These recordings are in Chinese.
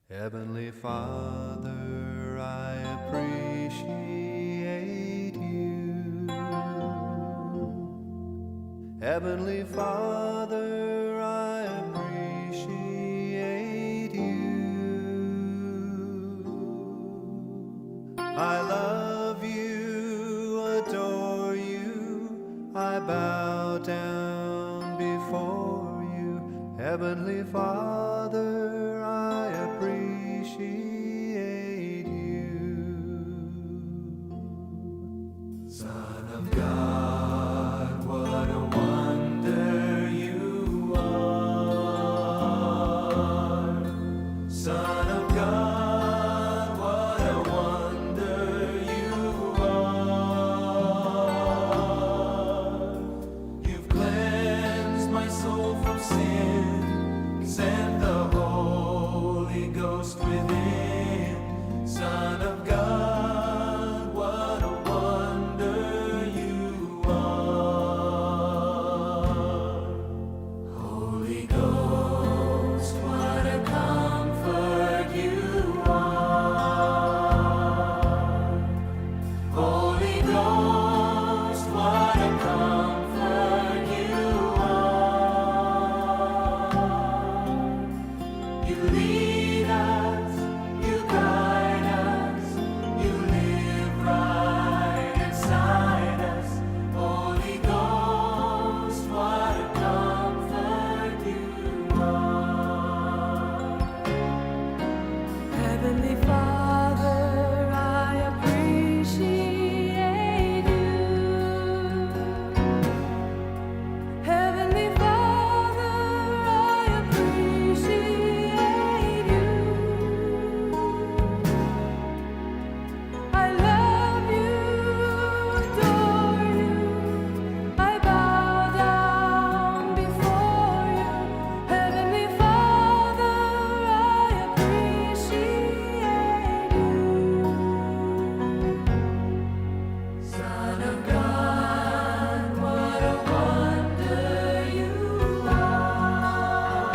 Heavenly Father, I appreciate you. Heavenly Father, I appreciate you. I love you, adore you, I bow down before you. Heavenly Father, I appreciate you. Son of God, what a wonder you are. Son of God, what a wonder you are. You've cleansed my soul from sin, sent the Holy Ghost within. Son of God, what a wonder you are. Holy Ghost, what a comfort you are. Holy Ghost, what a comfort you are. You lead us, you guide us, you live right inside us. Holy Ghost, what a comfort you are. Heavenly Father, I appreciate you. Heavenly Father, I appreciate you. I love you, adore you, I bow down before you. Heavenly Father, I appreciate you. Son of God, what a wonder you are.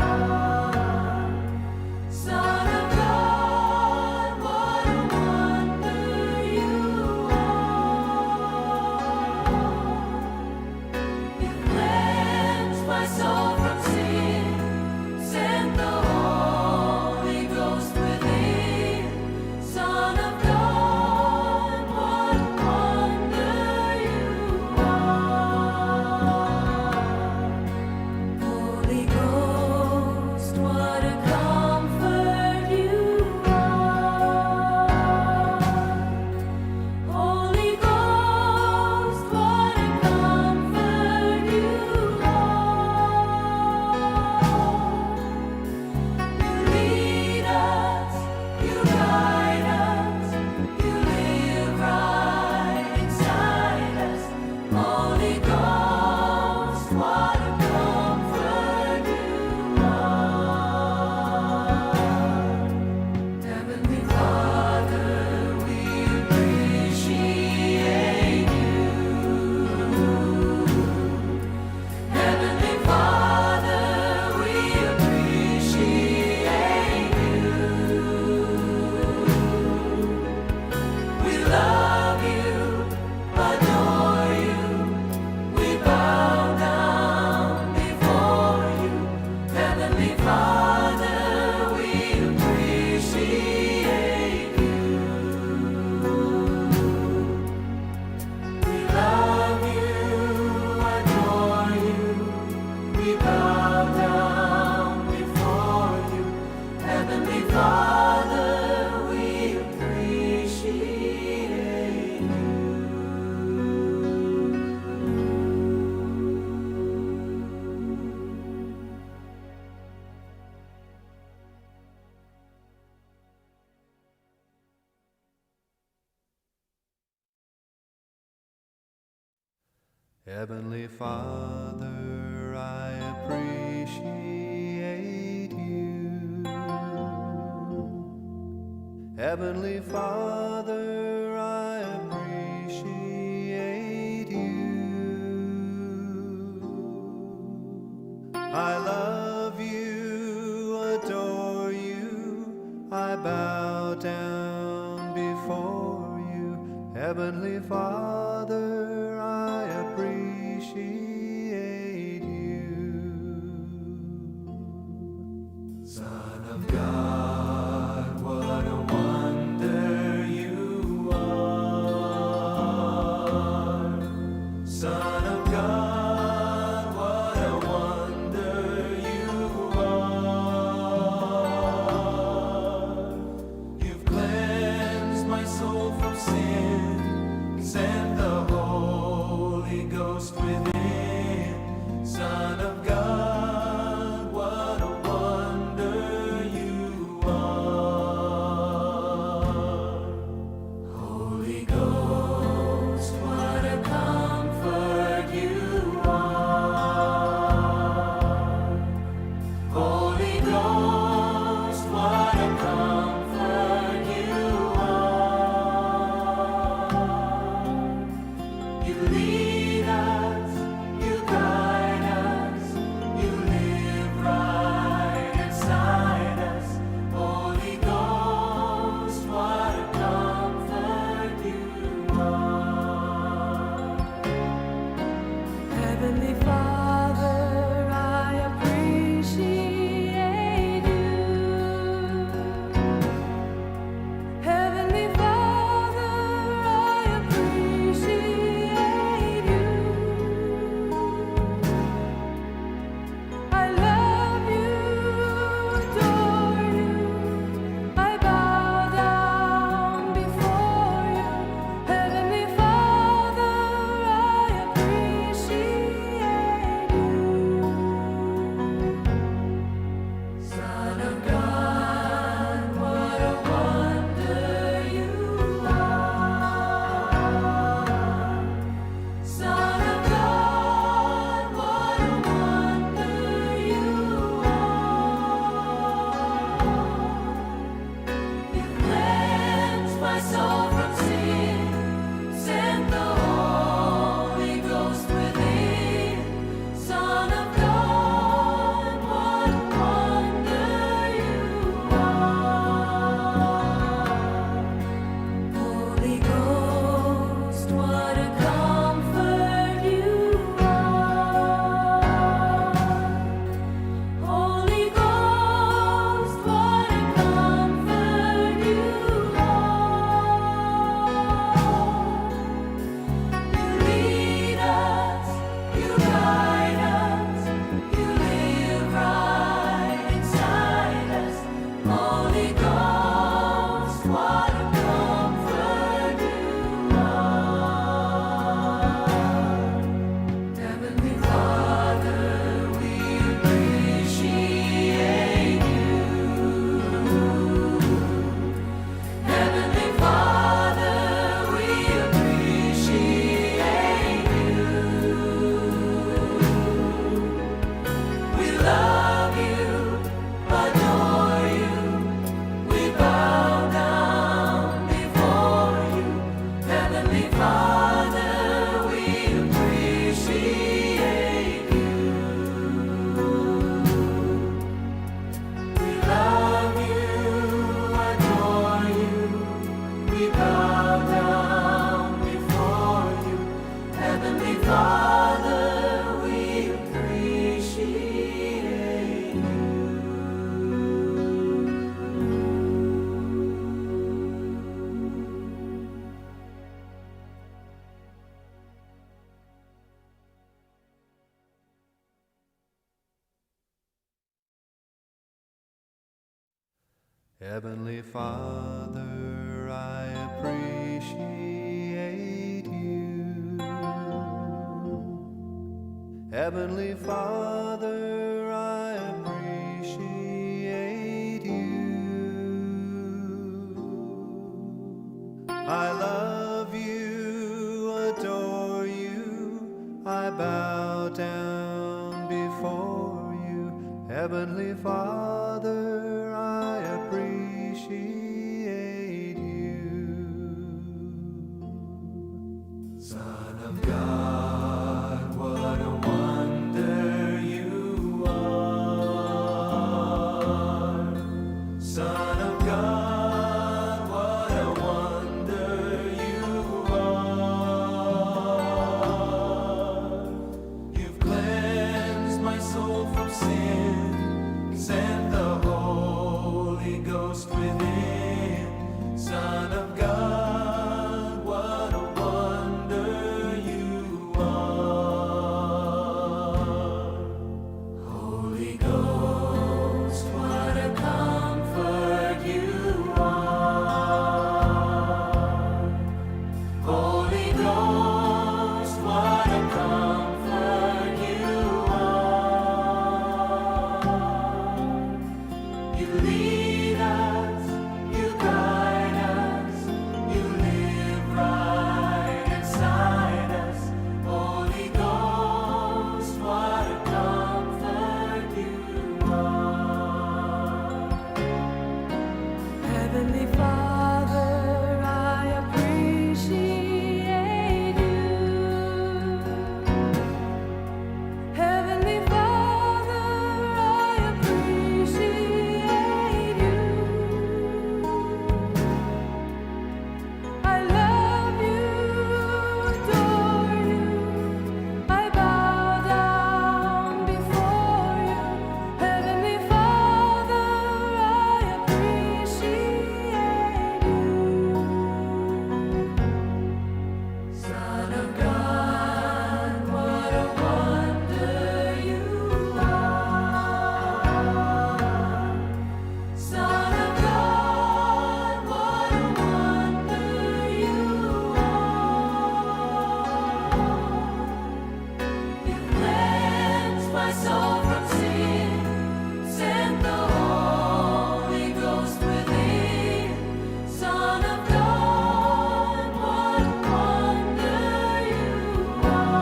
Son of God, what a wonder you are. You cleansed my soul from sin, sent the Holy Ghost within. Son of God, what a wonder you are. Holy Ghost, what a comfort you are. Holy Ghost, what a comfort you are. You lead us, you guide us, you live right inside us. Holy Ghost, what a comfort you are. Heavenly Father, we appreciate you. Heavenly Father, we appreciate you. We love you, adore you, we bow down before you. Heavenly Father, we appreciate you. We love you, adore you, we bow down before you. Heavenly Father, we appreciate you. Heavenly Father, I appreciate you. Heavenly Father, I appreciate you. I love you, adore you, I bow down before you, Heavenly Father, I appreciate you. Son of God, what a wonder you are. Son of God, what a wonder you are. You've cleansed my soul from sin, sent the Holy Ghost within. Son of God, what a wonder you are. Holy Ghost, what a comfort you are. Holy Ghost, what a comfort you are. You lead us, you guide us, you live right inside us. Holy Ghost, what a comfort you are. Heavenly Father, I appreciate you. Heavenly Father, I appreciate you. I love you, adore you. I bow down before you. Heavenly Father, I appreciate you. Son of God, what a wonder you are. Son of God, what a wonder you are. You cleansed my soul from sin, sent the Holy Ghost within. Son of God, what a wonder you are. Holy Ghost, what a comfort you are. Holy Ghost, what a comfort you are. You lead us, you guide us, you live right inside us. Holy Ghost, what a comfort you are. Heavenly Father, we appreciate you. Heavenly Father, we appreciate you. We love you, adore you. We bow down before you. Heavenly Father, we appreciate you. We love you, adore you. We bow down before you. Heavenly Father, we appreciate you. Heavenly Father, I appreciate you. Heavenly Father, I appreciate you. I love you, adore you. I bow down before you. Heavenly Father, I appreciate you. Son of God, what a wonder you are. Son of God, soul from sin. Sent the Holy Ghost within. Son of God, what a wonder you are.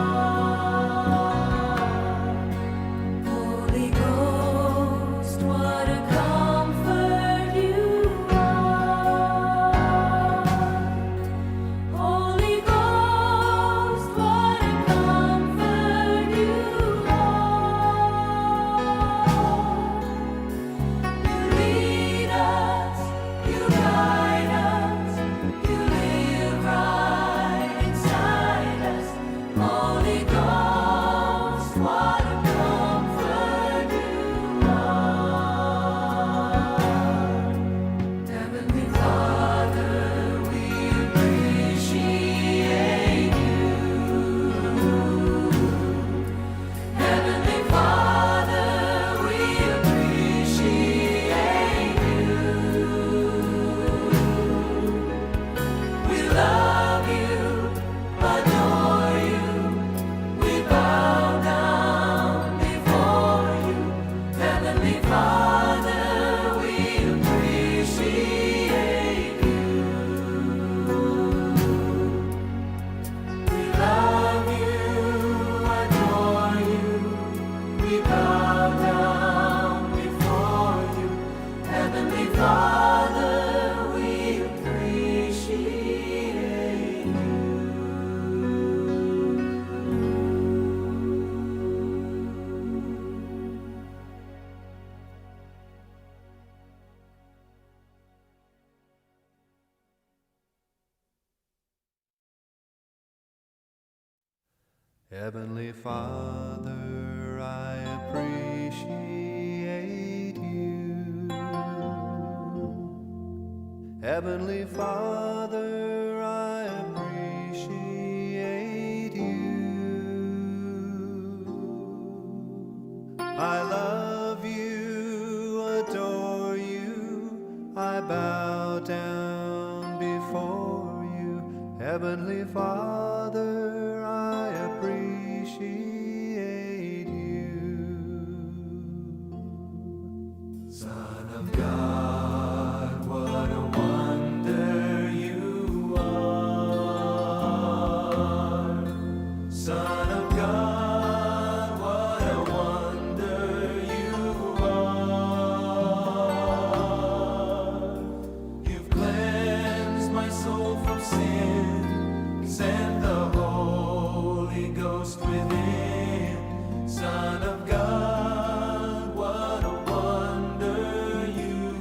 Holy Ghost, what a comfort you are. Holy Ghost, what a comfort you are. You lead us, you guide us, you live right inside us. Holy Ghost, what a comfort you are. Heavenly Father, we appreciate you. Heavenly Father, we appreciate you. We love you, adore you. We bow down before you. Heavenly Father, we appreciate you. We love you, adore you. We bow down before you. Heavenly Father, we appreciate you. Heavenly Father, I appreciate you. Heavenly Father, I appreciate you. I love you, adore you. I bow down before you. Heavenly Father, I appreciate you. Son of God, what a wonder you are. Son of God, what a wonder you are. You've cleansed my soul from sin, sent the Holy Ghost within. Son of God, what a wonder you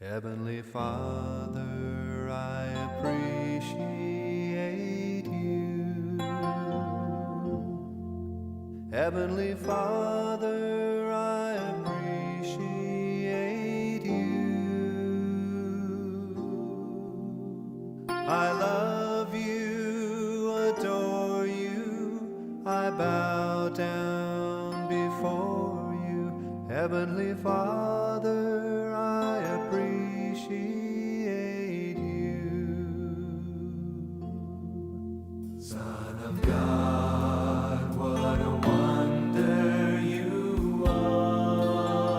Heavenly Father, I appreciate you. Heavenly Father, I appreciate you. I love you, adore you, I bow down before you. Heavenly Father, I appreciate you. Son of God, what a wonder you are.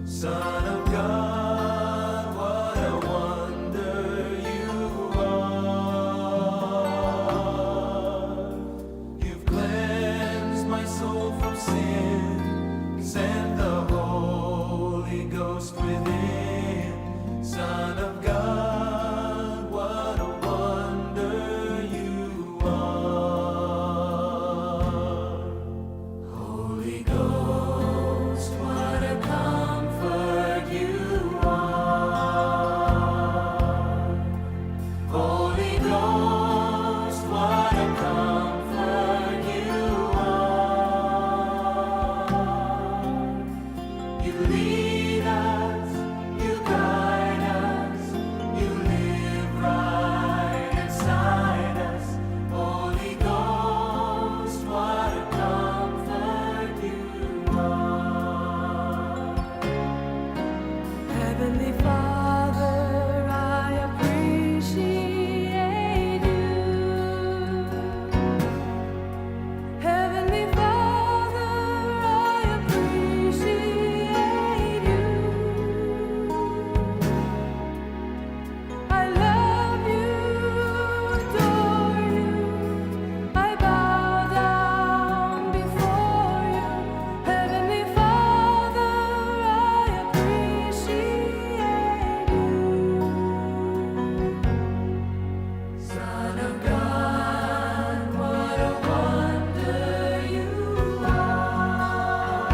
Son of God, what a wonder you are. You've cleansed my soul from sin, sent the Holy Ghost within. Son of God, what a wonder you are. Holy Ghost, what a comfort you are. Holy Ghost, what a comfort you are. You lead us, you guide us, you live right inside us. Holy Ghost, what a comfort you are. Heavenly Father, I appreciate you. Heavenly Father, I appreciate you. I love you, adore you, I bow down before you. Heavenly Father, I appreciate you. Son of God, what a wonder you are.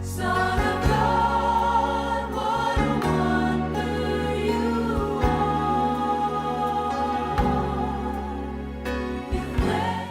Son of God, what a wonder you are. You've led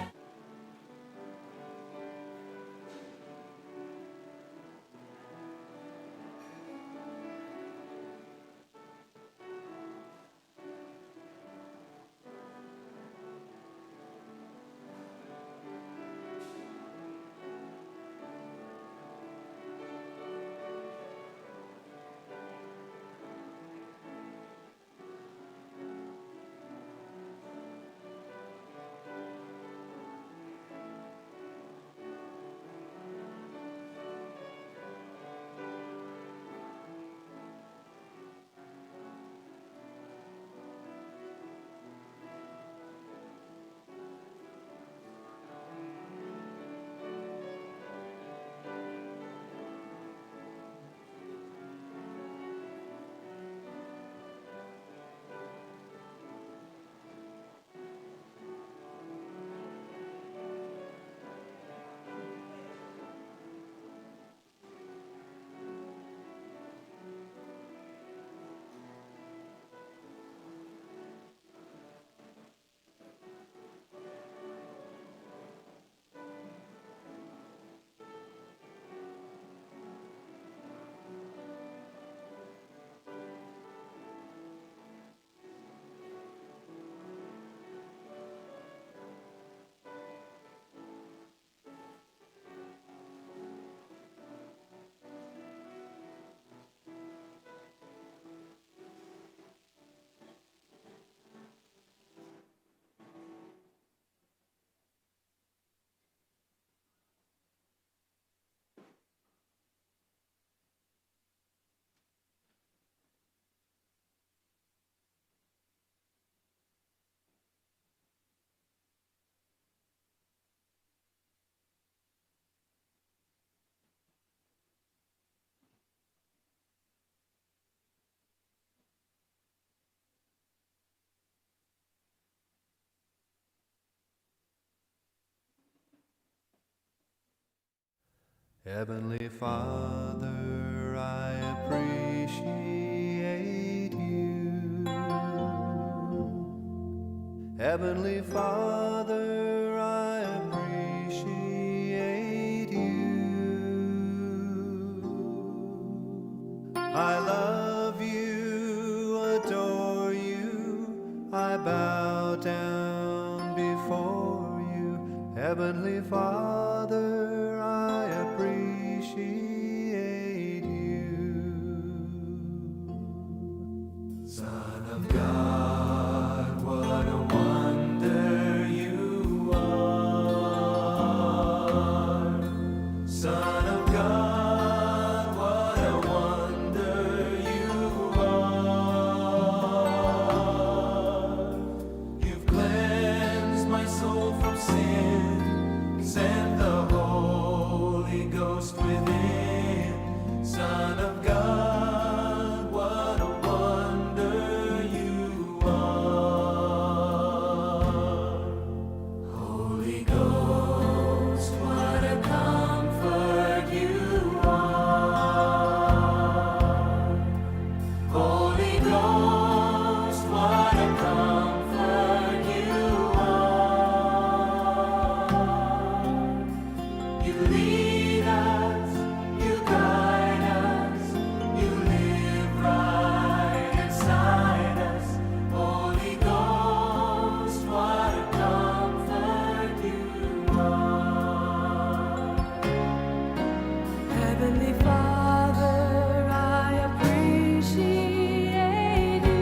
Heavenly Father, I appreciate you. Heavenly Father, I appreciate you. I love you, adore you, I bow down before you. Heavenly Father, I appreciate you. Son of God, what a wonder you are. Son of God, what a wonder you are. You've cleansed my soul from sin, sent the Holy Ghost within. Son of God, what a wonder you are. Holy Ghost, what a comfort you are. Holy Ghost, what a comfort you are. You lead us, you guide us, you live right inside us. Holy Ghost, what a comfort you are. Heavenly Father, I appreciate you.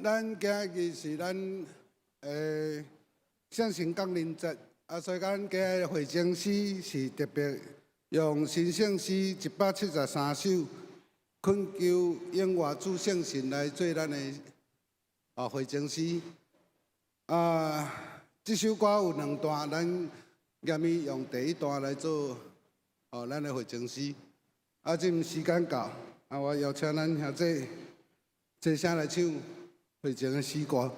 咱今日是咱圣神降临节，所以咱今日会情诗是特别用新圣诗173首，恳求永活主圣神来做咱的会情诗。这首歌有2段，咱严咪用第1段来做咱的会情诗。这时间到，我邀请咱兄弟齐声来唱会情的诗歌。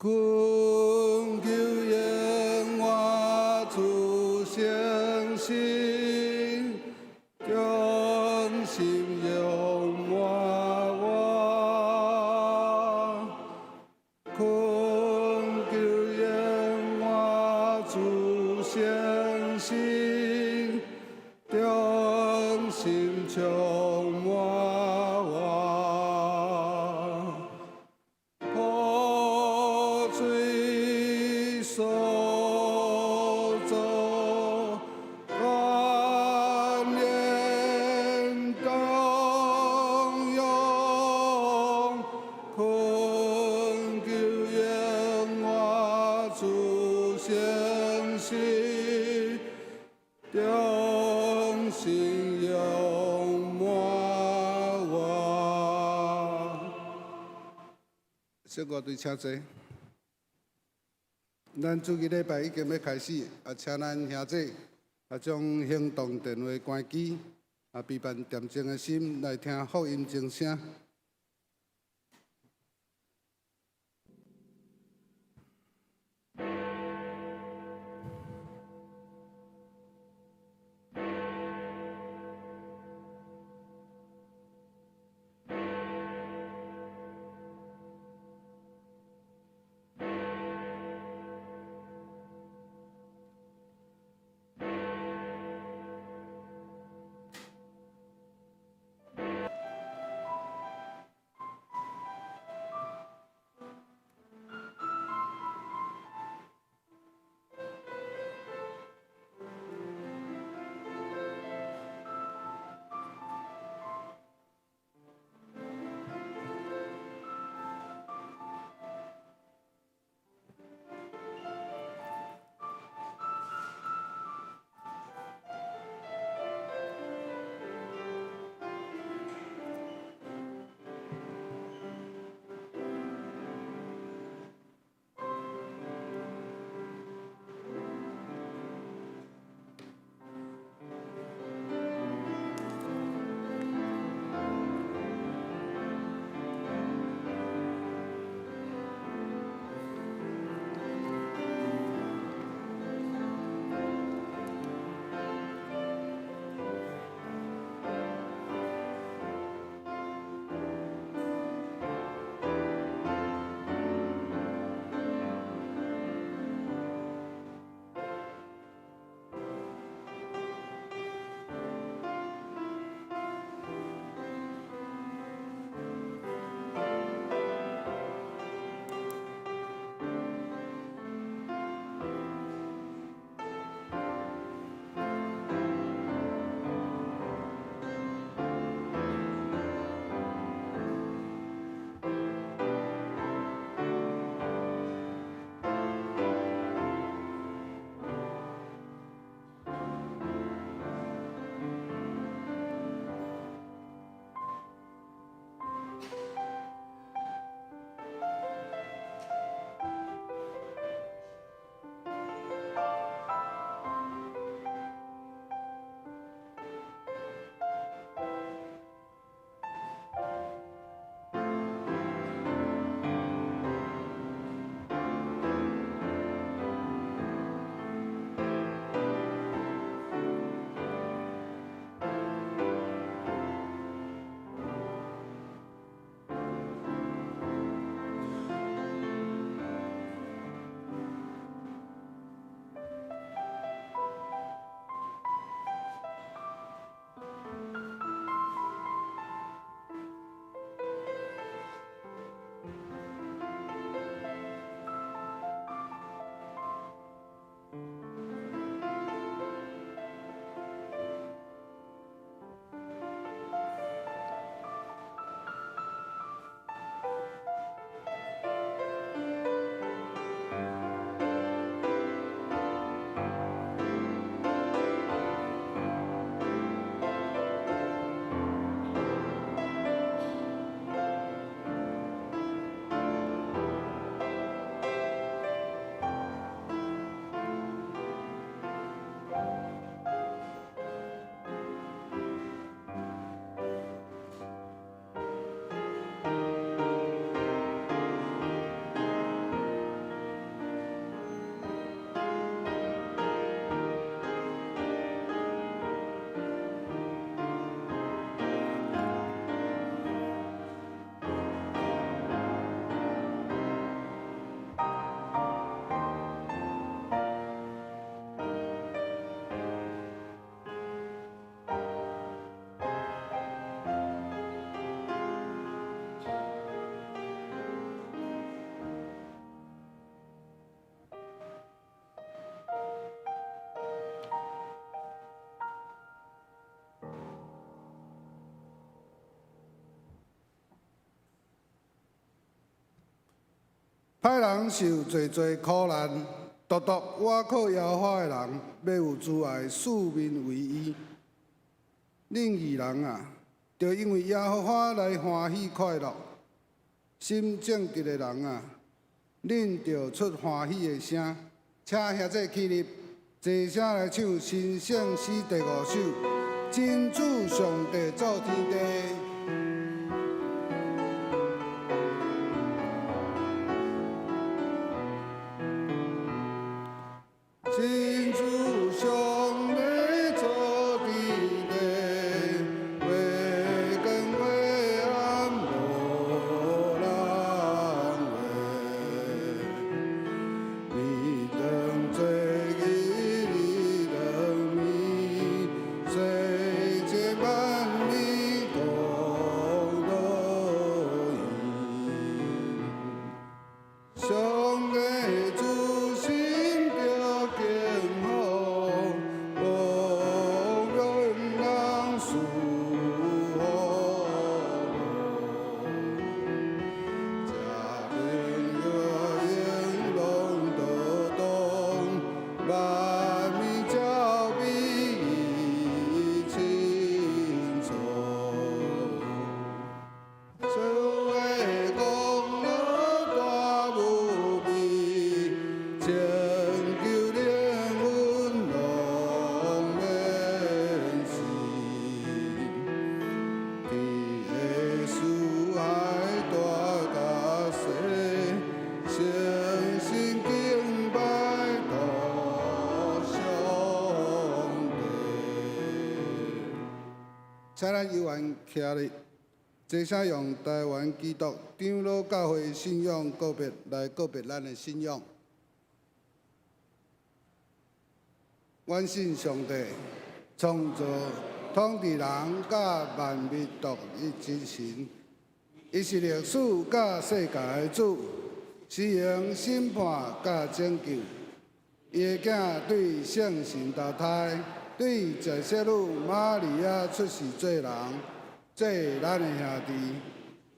恳求永活主圣神，忠心永活我。恳求永活主圣神，忠心充满我。破碎所造，万年共用，恳求永活主圣神，忠心永满我。小乐队请坐。咱主日礼拜已经要开始，请咱兄弟将行动电话关机，备办恬静的心来听福音正声。歹人受侪侪苦难，独独我靠耶和华的人，要有慈爱，四面为伊。恁义人啊，就因为耶和华来欢喜快乐；心正直的人啊，恁就出欢喜的声。请遐这起立，齐声来唱新圣诗第5首《真主上帝造天地》。真主上帝造天地，月光月暗无人画。你当作日，你当暝，世界万民共乐意。上帝主心着敬好，无论人事何路，家人乐应拢得动，万民交比伊清楚。所谓功劳大无比，拯救灵魂拢免死。天的四海大甲细，诚心敬拜大上帝。请咱犹原徛咧。齐声用台湾基督长老教会信仰告别来告别咱的信仰。阮信上帝，创造统治人甲万物独一之神，伊是历史甲世界的主，施行审判甲拯救。伊的囝对圣神投胎，对在世女玛利亚出世做人。做咱的兄弟，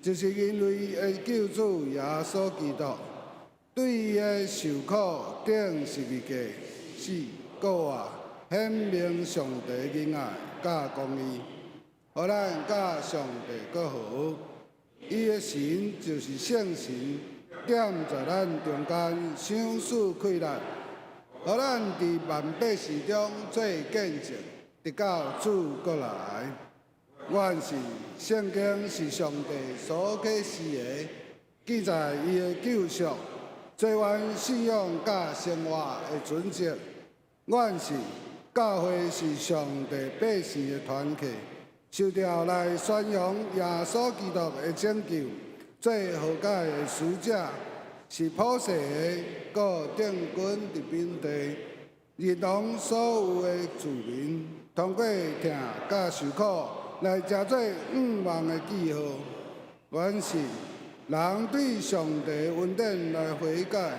就是因为伊的救主耶稣基督，对伊的受苦顶十字架死过活，显明上帝的恩爱甲公义，互咱甲上帝搁好。伊的神就是圣神，踮在咱中间，赏赐快乐，互咱伫万百姓中做见证，直到主过来。阮是圣经是上帝所启示的，记载伊的救赎，做阮信仰甲生活的准则。阮是教会是上帝百姓的团契，受调来宣扬耶稣基督的拯救，做和解的使者，是普世的，搁定军伫本地，认同所有的子民，通过疼甲受苦。来食做望的记号，阮是人对上帝恩典来悔改，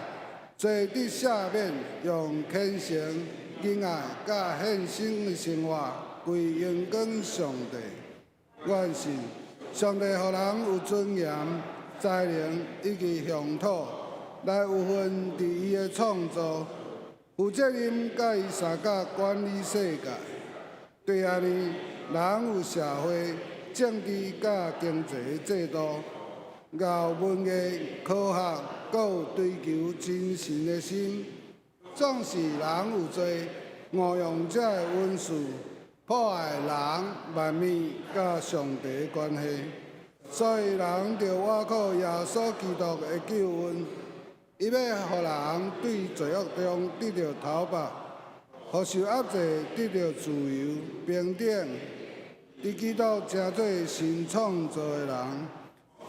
做得赦免，用虔诚、仁爱甲献身的生活归荣光上帝。阮是上帝互人有尊严、才能以及乡土，来有份伫伊的创造，负责任甲伊三甲管理世界。对安尼。人有社会、政治甲经济制度，有文艺、科学，搁有追求精神的心。总是人有罪，误用这的温顺，破坏人、万物甲上帝的关系。所以人着倚靠耶稣基督的救恩，伊要互人对罪恶中得到头白，互受压制得到自由、平等。伫基督成做新创造的人，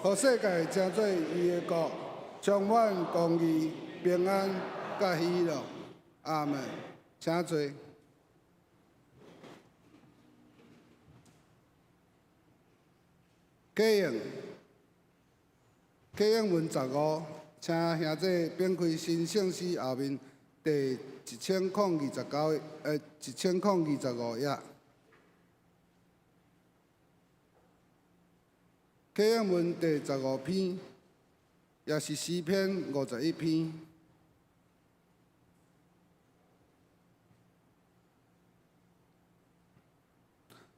互世界成做伊的国，充满公义、平安甲喜乐。阿门。请坐。启应文15，请兄弟编开新圣诗后面第1025页。启应文第15篇，也是诗篇51篇。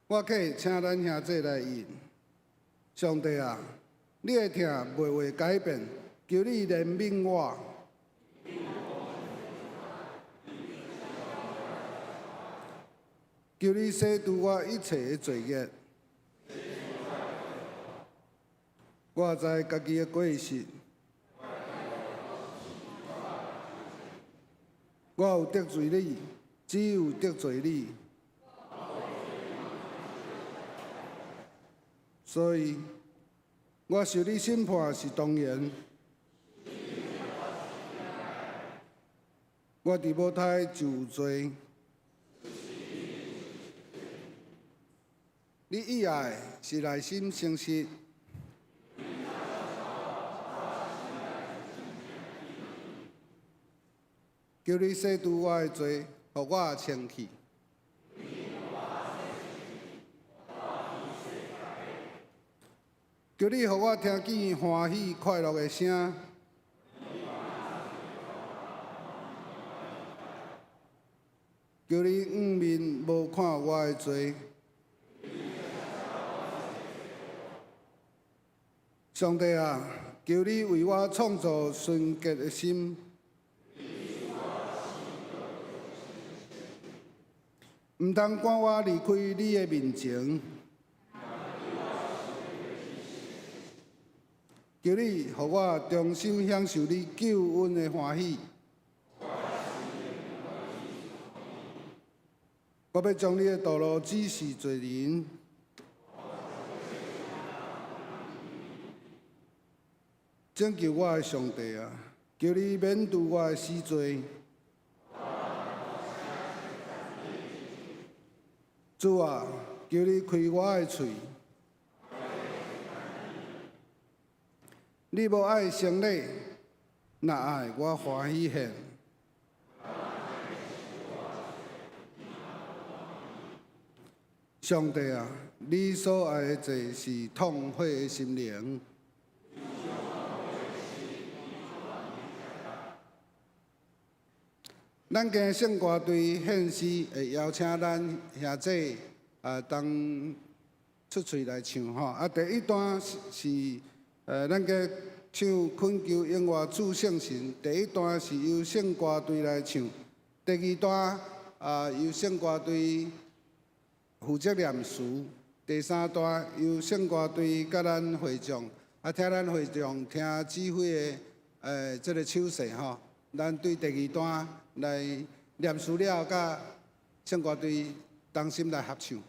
我可以请咱兄弟来念：上帝啊，你的疼袂会改变，求你怜悯我。求你洗除我一切的罪孽。我知家己的过失，我有得罪你，只有得罪你，所以我受你审判是当然。我伫母胎就有罪。你以爱是内心诚实。求你洗除我的罪，互我清气。求你互我听见欢喜快乐的声。求你掩面无看我的罪。上帝啊，求你为我创造纯洁的心。毋通赶我离开你的面前。求你，互我衷心享受你救恩的欢喜。我要将你的道路指示罪人。拯救我的上帝啊，求你免除我的死罪。主啊，求你开我的喙。你无爱胜利，若爱我欢喜献。上帝啊，你所爱的罪是痛悔的心灵。咱今圣歌队献诗会邀请咱兄弟当出嘴来唱吼。第一段是咱个唱恳求永活主圣神，第一段是由圣歌队来唱，第二段由圣歌队负责念词，第三段由圣歌队甲咱会众听咱会众听指挥的这个手势吼。咱对第二段来念词了，甲圣歌队同心来合唱。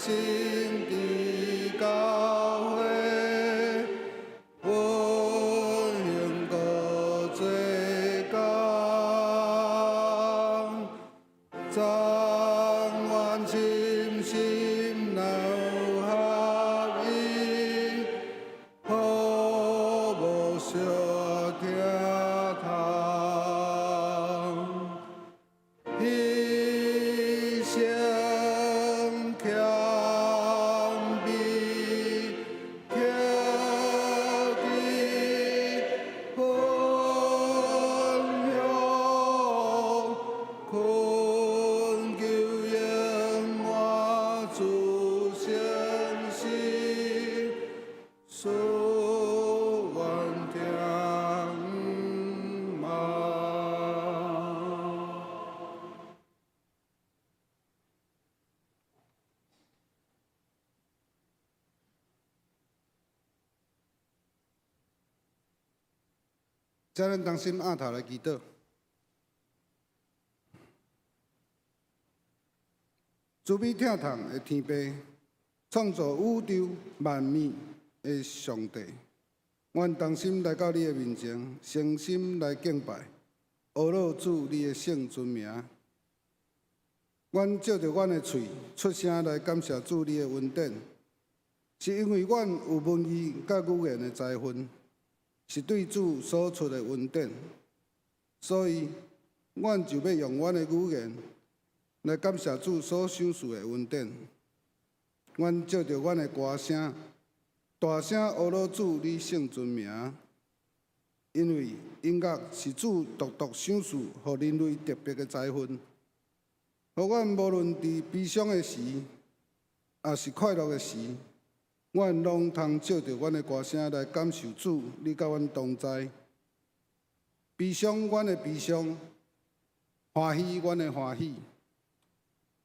心伫教会，温馨过做工，张愿心心脑合一，好无相听通。一生谦卑，克己分享，恳求永远主相信，所愿听嘛。叫咱同心仰头来祈祷。慈悲疼痛的天父，创造宇宙万物的上帝，阮同心来到你的面前，诚心来敬拜，阿罗主你的圣尊名。阮借着阮的喙出声来感谢主你的恩典，是因为阮有文字甲语言的才分。是对主所出的恩典，所以，阮就要用阮的语言来感谢主所赏赐的恩典。阮借着阮的歌声，大声阿罗主你圣尊名，因为音乐是主独赏赐予人类特别的才分，互阮无论伫悲伤的时，也是快乐的时。阮拢通借着阮的歌声来感受主，你甲阮同在。悲伤，阮的悲伤；欢喜，阮的欢喜。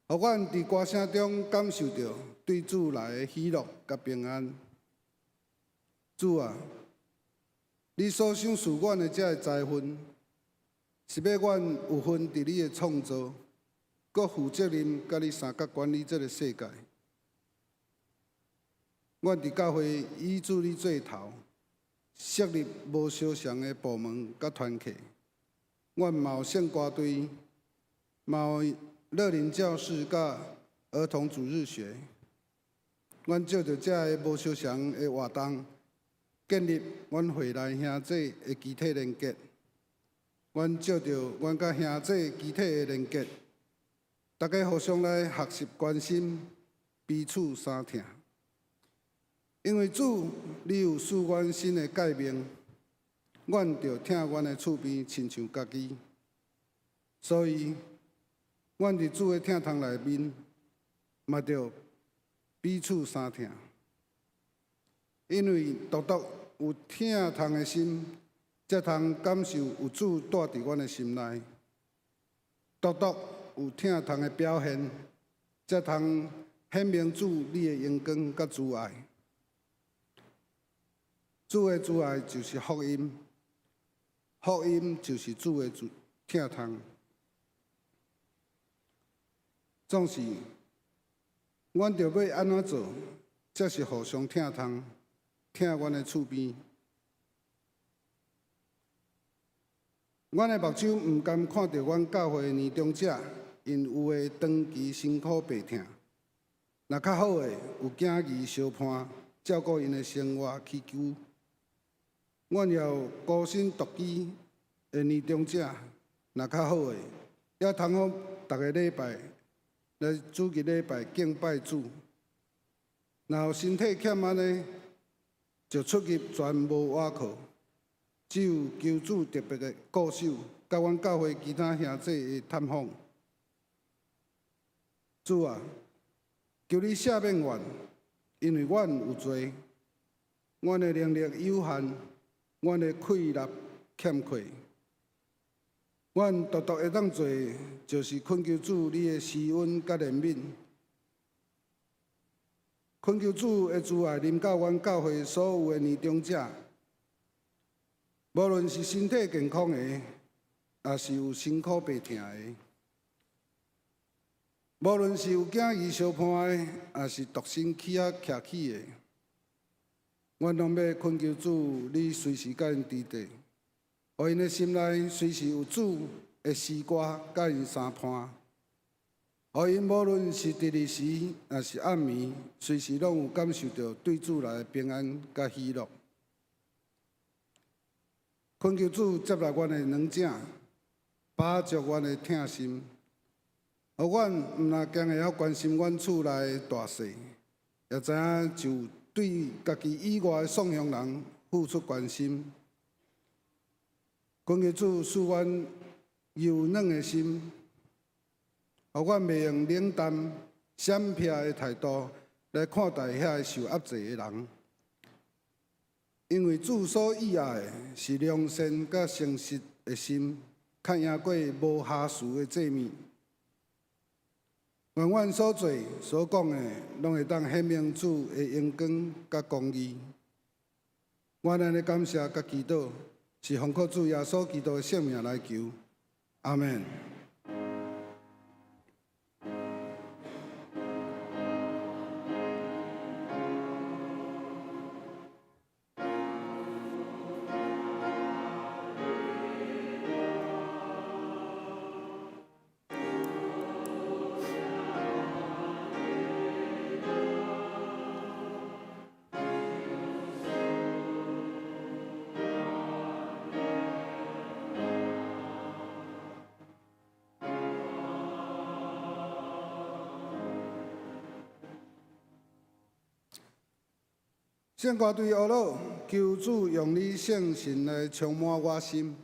互阮伫歌声中感受到对主来的喜乐甲平安。主啊，你所赏赐阮的这个才分，是要阮有份伫你的创造，搁负责任甲你三角管理这个世界。阮伫教会以主你做头，设立无相像的部门甲团契。阮嘛有圣歌队，嘛有乐龄教室甲儿童主日学。阮借着这个无相像的活动，建立阮会内兄弟的集体连结。阮借着阮甲兄弟集体的连结，大家互相来学习关心，彼此相疼。因为主，你有赐阮新的诫命，阮着听阮的厝边亲像家己。所以，阮伫主的疼痛内面，嘛着彼此相疼。因为独有疼痛的心，才通感受有主住伫阮的心内；独有疼痛的表现，才通显明主你的荣光甲慈爱。主的慈爱就是福音，福音就是主的疼痛。总是，阮着要安怎做，才是互相疼痛，疼阮的厝边。阮的目睭毋甘看到阮教会的年长者，因有诶长期辛苦病痛，若较好诶有囝儿相伴，照顾因的生活起居。阮也有孤身独居的年长者，若较好诶，也通好逐个礼拜来主日礼拜敬拜主。若有身体欠安尼，就出入全无倚靠，只有求主特别的固守，甲阮教会其他兄弟的探访。主啊，求你赦免阮，因为阮有罪，阮的能力有限。阮的气力欠缺，阮独会当做，就是恳求主你的施恩甲怜悯，恳求主的慈爱临到阮教会所有的年长者，无论是身体健康的，也是有辛苦病痛的。无论是有囝儿相伴的，还是独身起啊徛起的，阮拢要恳求主，你随时甲因伫地，互因的心内随时有主的诗歌甲因相伴，互因无论是伫日时，还是暗暝，随时拢有感受到对主来的平安甲喜乐。恳求主接纳阮的软正，把着阮的疼心，互阮毋但经会晓关心阮厝内的大细，也知影就对家己以外的送向人付出关心。恳求主使阮柔软的心，互阮袂用冷淡、闪避的态度来看待遐受压制的人。因为主所喜爱的是良善甲诚实的心，较赢过无瑕疵的祭物。愿阮所做所讲的，拢会当显明主的荣光甲公义。我安尼感谢甲祈祷，是奉靠主耶稣基督的圣名来求，阿门。圣歌对恶佬，求主用你圣神来充满我心。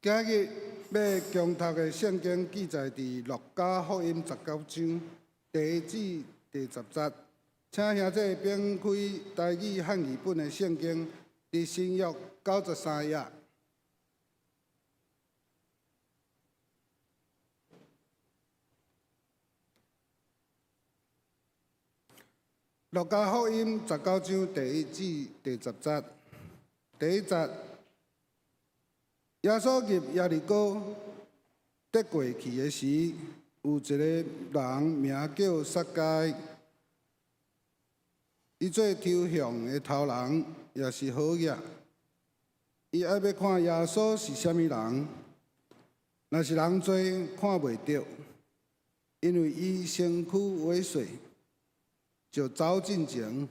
今日要共读的圣经记载伫路加福音19章第1至第10节，请兄弟并开台语汉语本的圣经，伫新约93页。路加福音19章第1至第10节，第1节。耶稣入耶利哥得过去的时，有一个人名叫撒该，伊做抽象的头人，也是好业。伊爱要看耶稣是啥物人，若是人多看袂到，因为伊身躯萎缩，就走进前，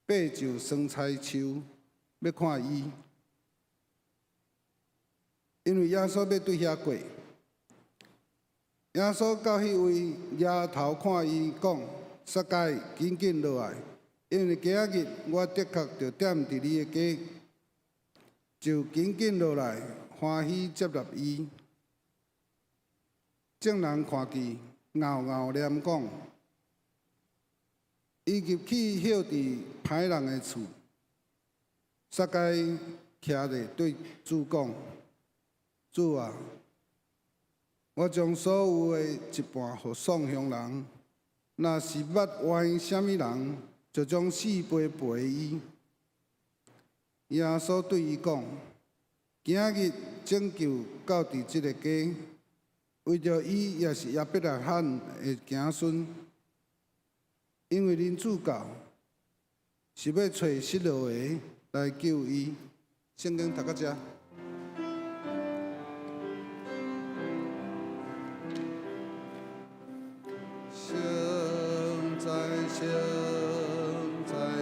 爬上酸菜树要看伊。因为耶稣要对遐过，耶稣到迄位抬头看伊，讲：撒该，紧紧落来，因为今日我的确着踮伫你的家。就紧紧落来，欢喜接纳伊。众人看见，咬咬念讲：伊入去歇伫歹人的厝。撒该徛着对主讲。主啊，我将所有的一半互送乡人，若是捌冤啥物人，就将4倍赔伊。耶稣对伊讲：今日拯救到伫即个家，为着伊也是亚伯拉罕的子孙，因为恁主教是要找失落的来救伊。圣经读到遮。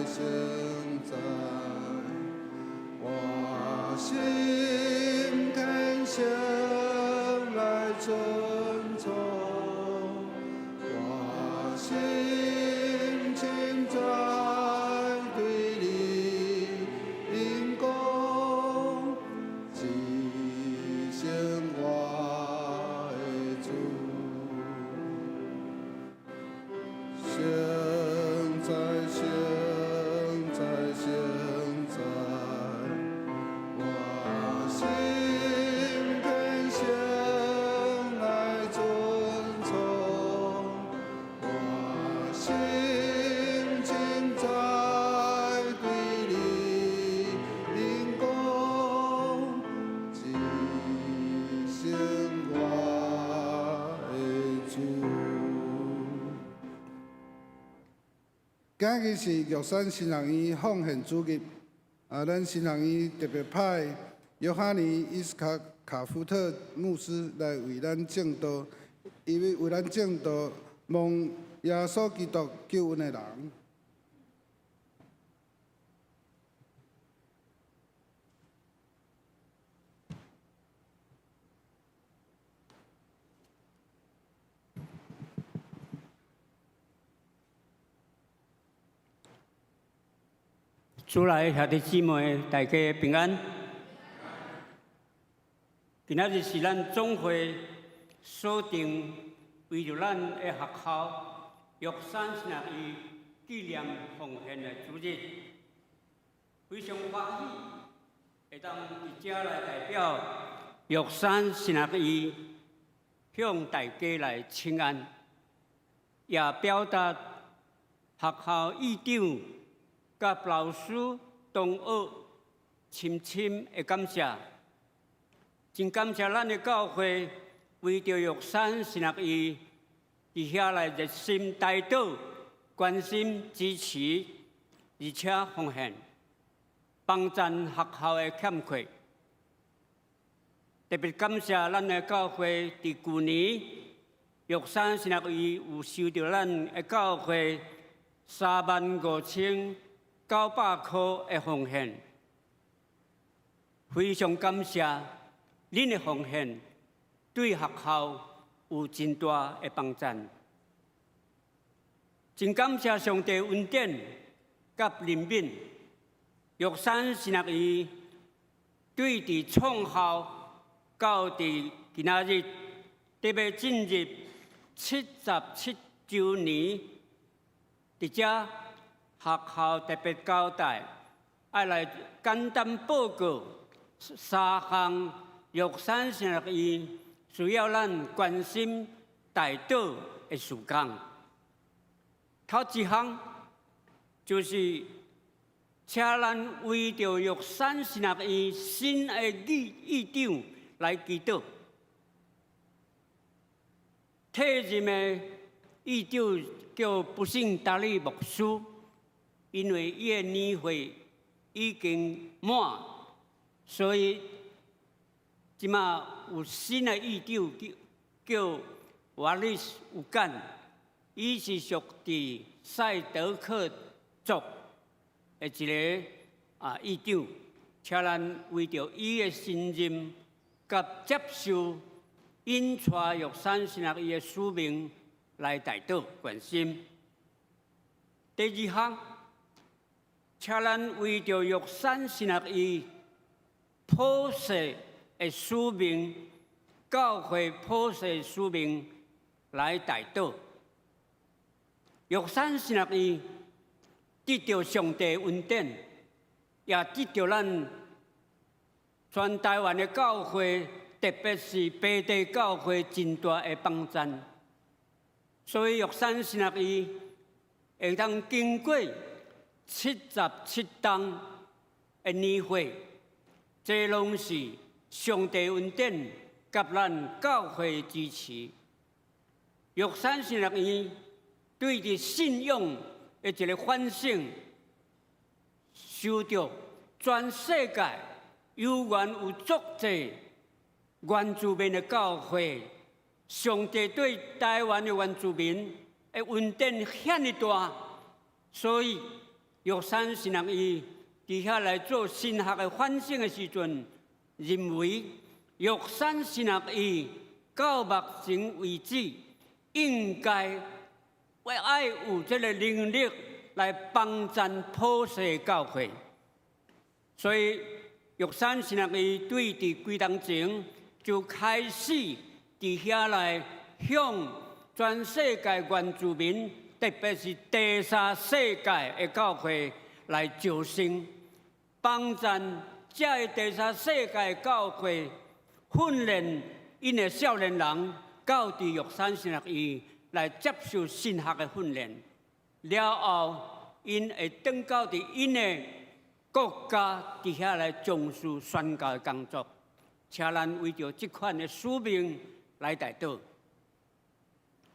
现在，我心更向来遵从，我心情在对你因公，即现我的主。今日是玉山新学院奉献主日，咱新学院特别派约翰尼伊斯卡夫特牧师来为咱证道，伊要为咱证道蒙耶稣基督救恩的人。主内兄弟姊妹，大家平安。今仔日是咱总会锁定为着咱的学校玉山新学院纪念奉献的主日，非常欢喜会当伫遮来代表玉山新学院向大家来请安，也表达学校院长甲老师同学深深的感谢，真感谢咱的教会为着玉山新学院伫遐来热心带导、关心支持，而且奉献，帮赞学校的欠缺。特别感谢咱的教会伫去年玉山新学院有收到咱的教会35900块的奉献，非常感谢恁的奉献，对学校有真大的帮赞。真感谢上帝恩典甲怜悯，玉山新学院对伫创校到伫今仔日，特别进入77周年，伫遮学校特别交代，要来简单报告3项玉山成乐医需要咱关心带导的事项。头一项就是请咱为着玉山成乐医新的议长来祈祷。替任的议长叫不幸达利牧师，因为伊的年岁已经满，所以即马有新的议长叫瓦利斯乌干，伊是属伫赛德克族的一个议长，请咱为着伊的信任甲接受引带玉山成乐医的使命来带导关心。第二项，请咱为着玉山成乐医普世的使命、教会普世使命来带导。玉山成乐医得到上帝恩典，也得到咱全台湾的教会，特别是北地教会真大的帮赞。所以玉山成乐医会当经过77档的年会，这拢是上帝恩典甲咱教会支持。玉山成乐医对伫信仰的一个反省，受到全世界有缘有足济原住民的教会，上帝对台湾的原住民的恩典遐尼大，所以玉山成乐医伫遐来做神学的反省的时阵，认为玉山成乐医到目前为止应该爱有这个能力来帮赞普世教会，所以玉山成乐医对伫几当前就开始伫遐来向全世界原住民，特别是第三世界的教会来招生，帮赞这个第三世界的教会训练因的少年人到伫玉山成乐医来接受神学的训练，了后因会转到伫因的国家伫遐来从事宣教的工作，请咱为着这款的使命来带导。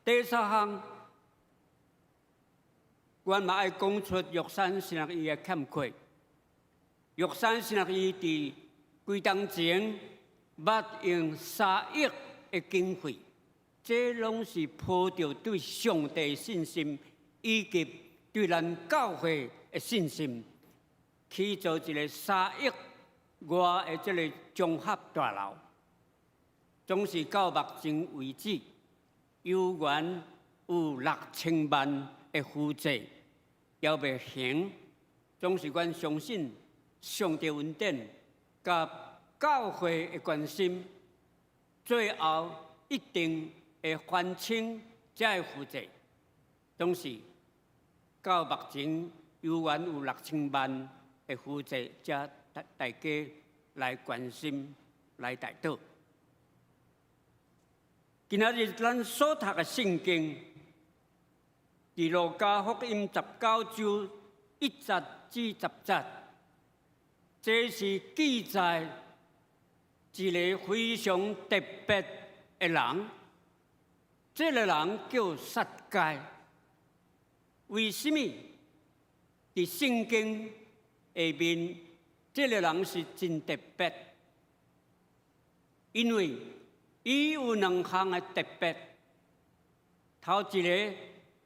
第三项，阮嘛爱讲出玉山成乐医的欠缺。玉山成乐医伫几当前捌用3亿的经费。这拢是抱着对上帝的信心，以及对咱教会的信心，去做一个3亿外的这个综合大楼。总是到目前为止，有缘有6000万的负债，也未行。总是阮相信上帝恩典，甲教会的关心，最后一定会还清这个负债，总是到目前有缘有6000万的负债，才大家来关心来带导。今仔日咱所读的圣经，伫路加福音19章1节至10节，这是记载一个非常特别的人。这个人叫撒该，为什么伫圣经下面，这个人是真特别？因为伊有2项的特别。头一个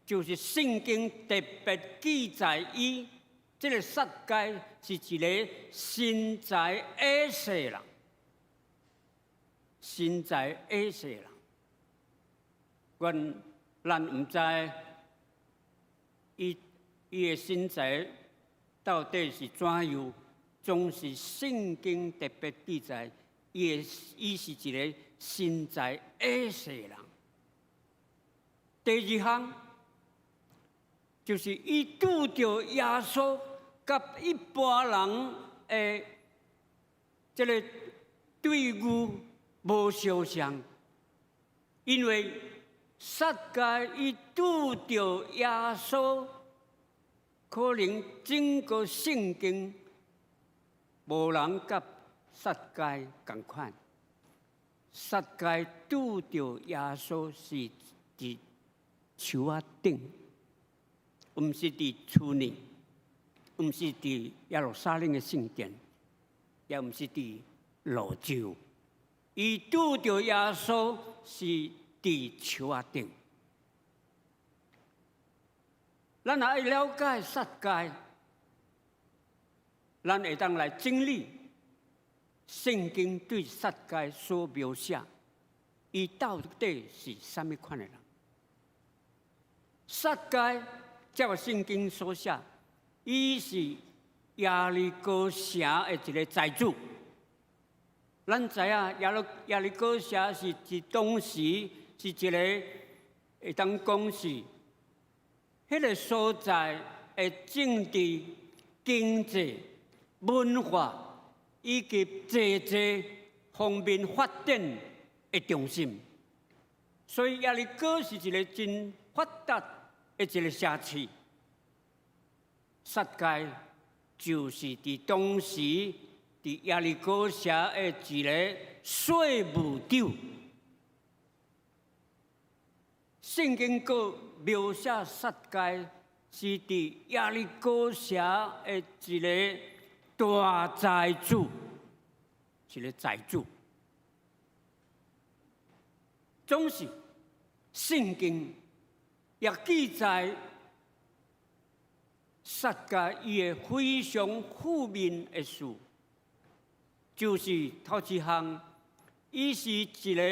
就是圣经特别记载伊，这个撒该是一个身材矮小的人，身材矮小的人。咱唔知伊的身材到底是怎样，总是圣经特别记载，伊是一个身材矮小的人。第二项就是伊拄着耶稣甲一般人的这个对遇无相像，因为撒该伊拄着耶稣，可能整个圣经无人甲撒该同款。撒该拄着耶稣是伫树仔顶，毋是伫厝内，毋是伫耶路撒冷的圣殿，也毋是伫路州。伊拄着耶稣是伫树仔顶。咱若爱了解撒该，咱会当来整理圣经对撒该所描写，伊到底是啥物款的人？撒该，照个圣经所写，伊是耶利哥城的一个财主。咱知影耶利哥城是当时是一个会当讲是迄个所在的政治、经济、文化以及济方面发展的中心。所以耶利哥是一个真发达的一个城市。撒该就是伫当时伫耶利哥城的一个税务长。圣经阁描写撒该是伫耶利哥城的一个大财主，一个财主。总是圣经也记载撒该伊个非常负面的事，就是头一项，伊是一个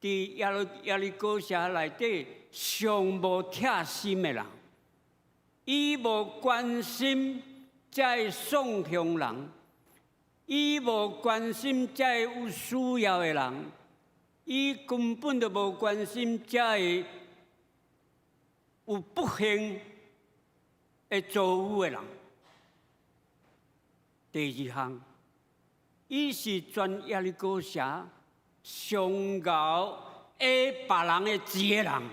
伫耶利哥城内底上无贴心的人，伊无关心遮送向人，伊无关心遮有需要的人，伊根本就无关心遮有不幸的遭遇的人。第二项，伊是全耶利哥城上熬下别人的钱的人，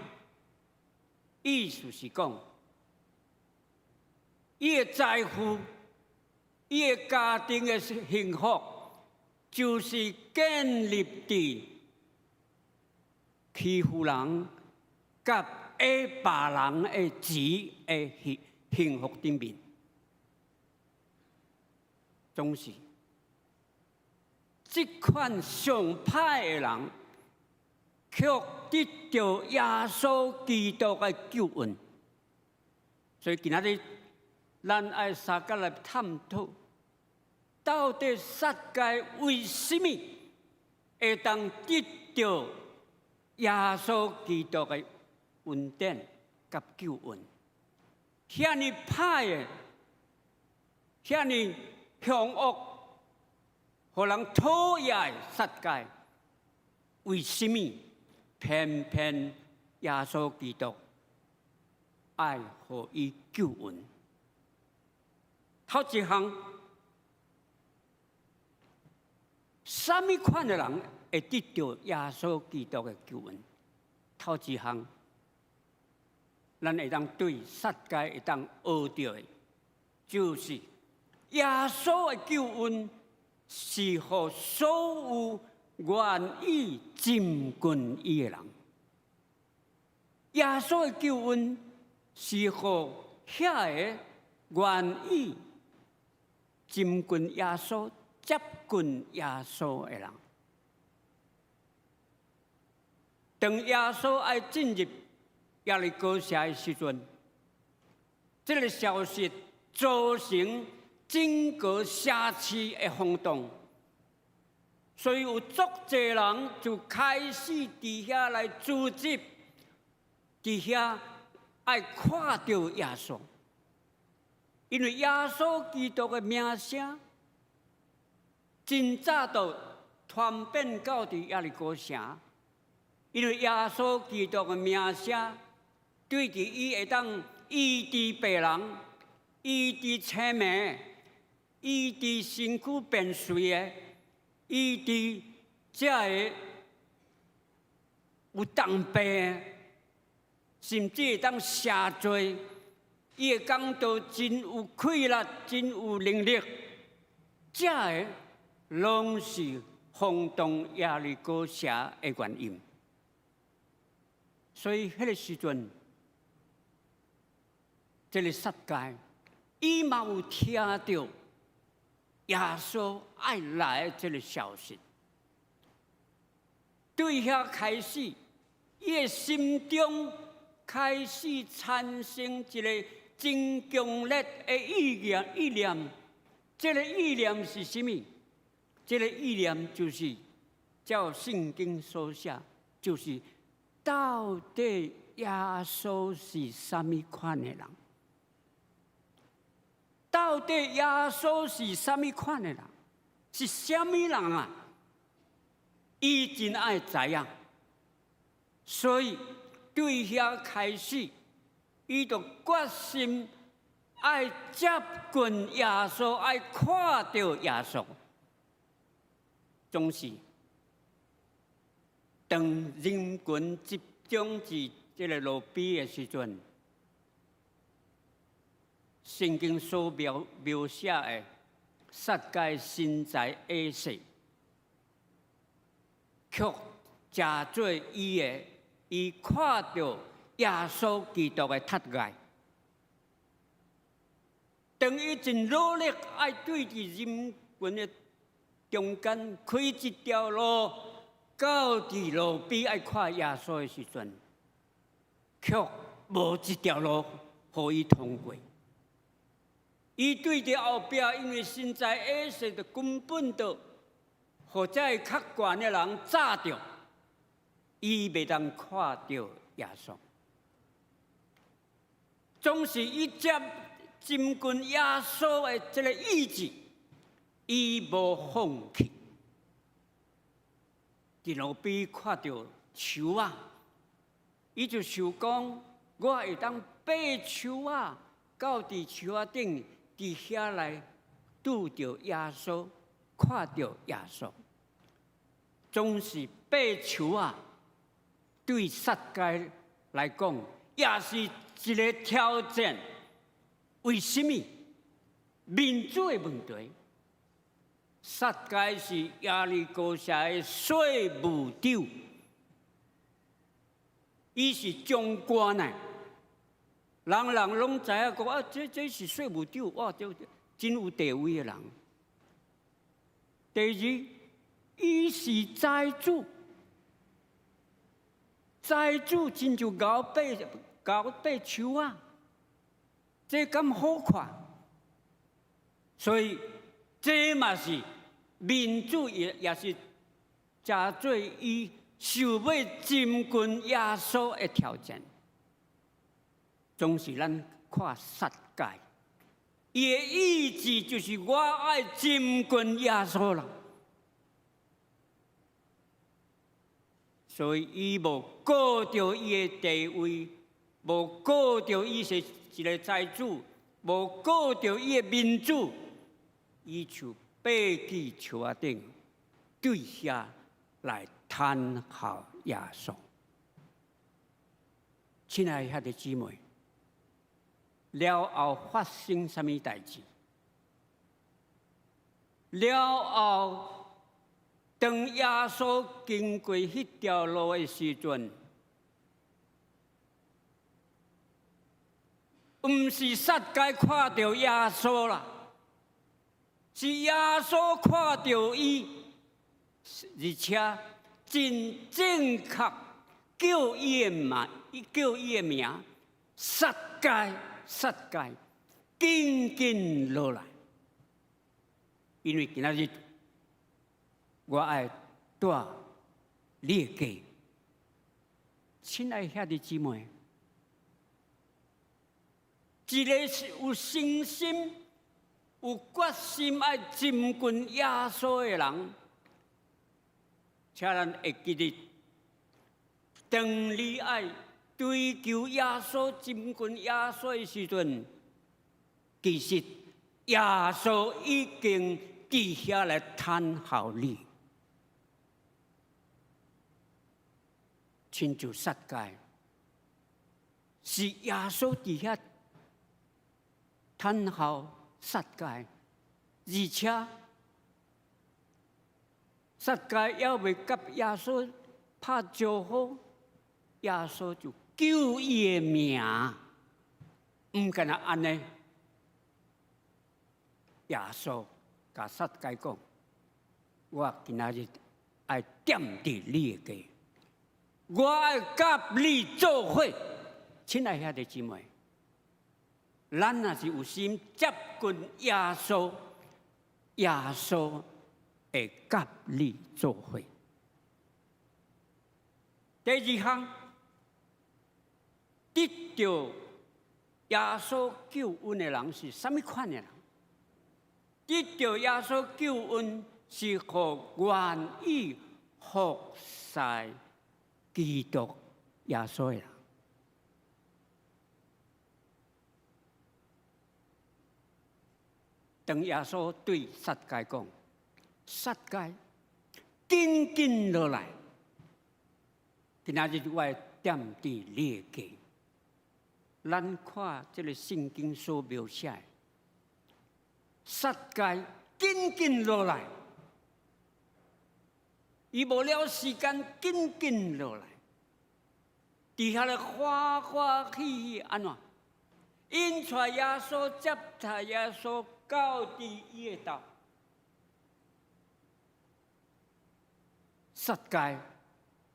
意思是讲，伊的财富、伊的家庭的幸福，就是建立伫欺负人、甲下别人的钱的幸福顶面。总是这款上歹的人，却得到耶稣基督的救恩。所以今仔日咱爱三角来探讨，到底撒该为什么会当得到耶稣基督的恩典甲救恩？遐尼歹的，遐尼凶恶，互人讨厌的撒该，为什么偏偏耶稣基督爱予伊救恩？头一项，什么款的人会得到耶稣基督的救恩？头一项，咱会当对撒该会当学到的，就是耶稣的救恩是予所有愿意亲近伊的人。耶稣的救恩是予遐个愿意亲近耶稣、接近耶稣的人。当耶稣爱进入耶利哥城的时阵，这个消息造成整个社区的轰动，所以有足侪人就开始伫遐来组织，伫遐爱看到耶稣，因为耶稣基督的名声真早就传遍到伫耶利哥城，因为耶稣基督的名声对伫伊会当医治病人、医治青霉、医治身躯变碎的、医治这个有重病的，甚至会当赦罪。伊的讲道真有气力，真有能力。这个拢是轰动耶利哥城的原因。所以迄个时阵，这个撒该伊嘛有听到耶稣爱来的这个消息，对遐开始，伊的心中开始产生一个真强烈的意念。这个意念是什么？这个意念就是照圣经所写，就是到底耶稣是什么款的人？到底耶稣是什么款的人？是什么人啊？伊真爱知影，所以对遐开始，伊就决心爱接近耶稣，爱看到耶稣。总是当人群集中至这个路边的时阵，圣经所描写的撒该身材矮小，却假做伊看到耶稣基督的膝盖。当伊真努力爱对伫人群的中间开一条路，到伫路边爱看耶稣的时阵，却无一条路互伊通过。伊对伫后壁，因为身材矮小，就根本就互这较悬的人炸着，伊袂当看到耶稣。总是伊接亲近耶稣的这个意志，伊无放弃。伫路边看到树啊，伊就想讲，我会当爬树啊，到伫树啊顶，伫遐来拄着耶稣，看到耶稣。总是爬树啊，对撒该来讲，也是一个挑战。为什么？民主的问题，撒该是耶利哥城的税务长，伊是中官啊，人人拢知影讲啊，这是税务长，哇，这真有地位的人。第二，伊是财主，财主真就咬爬树啊。这咁好看，所以这嘛是民主也是加做伊想要亲近耶稣的条件。总是咱看撒该，伊的意志就是我爱亲近耶稣啦，所以伊无顾着伊的地位，无顾着伊是一个财主，无顾着伊的民主，伊就爬起树仔顶，对遐来叹号耶稣。亲爱的姊妹，了后发生什么代志？了后，当耶稣经过迄条路的时阵，毋是撒该看到耶稣啦，是耶稣看到伊，而且真正确叫伊的名，撒该，紧落来。因为今仔日我爱带你的家，亲爱兄弟姊妹。一个是有信心、有决心爱亲近耶稣的人，请咱会记得，当你爱追求耶稣、亲近耶稣的时阵，其实耶稣已经伫遐来等候你，亲像撒该，是耶稣伫遐等候撒该，而且撒该还未甲耶稣拍招呼，耶稣就救伊的命，唔干那安尼。耶稣甲撒该讲：“我今仔日爱踮伫你的家，我爱甲你做伙。”亲爱兄弟姊妹，咱若是有心接近耶稣，耶稣会甲你做伙。第二项，得到耶稣救恩的人是什么款的人？得到耶稣救恩是互愿意服侍基督耶稣的人。当耶稣对撒该讲：“撒该，紧紧落来，今仔日我踮伫你的家。”咱看这个圣经所描写的，撒该紧紧落来，伊无了时间紧紧落来，伫遐咧欢欢喜喜安怎？因带耶稣接待耶稣到伫伊的家。撒该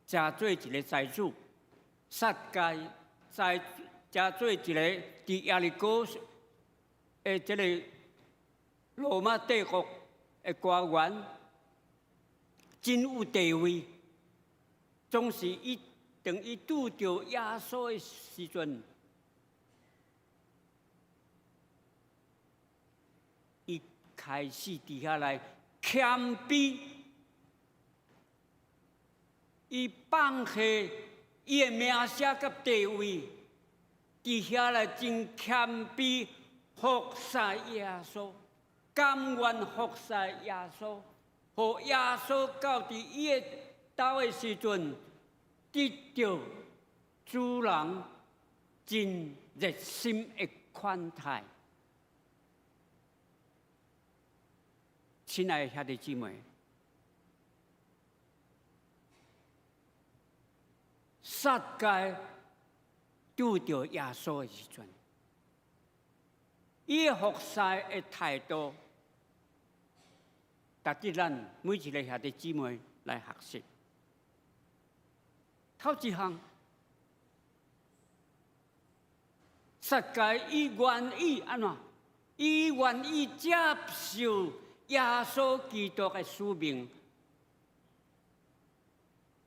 加做一个财主，撒该加做一个伫耶利哥的这个罗马帝国的官员，真有地位。总是当伊拄着耶稣的时阵，伊开始伫遐来谦卑，伊放下伊的名声甲地位，伫遐来真谦卑服侍耶稣，甘愿服侍耶稣，互耶稣到伫伊的家的时阵，得到主人真热心的款待。亲爱的兄弟姊妹，撒该拄着耶稣的时阵，伊服侍的态度，值得咱每一个兄弟姊妹来学习。头一项，撒该伊愿意安怎？伊愿意接受耶稣基督的使命。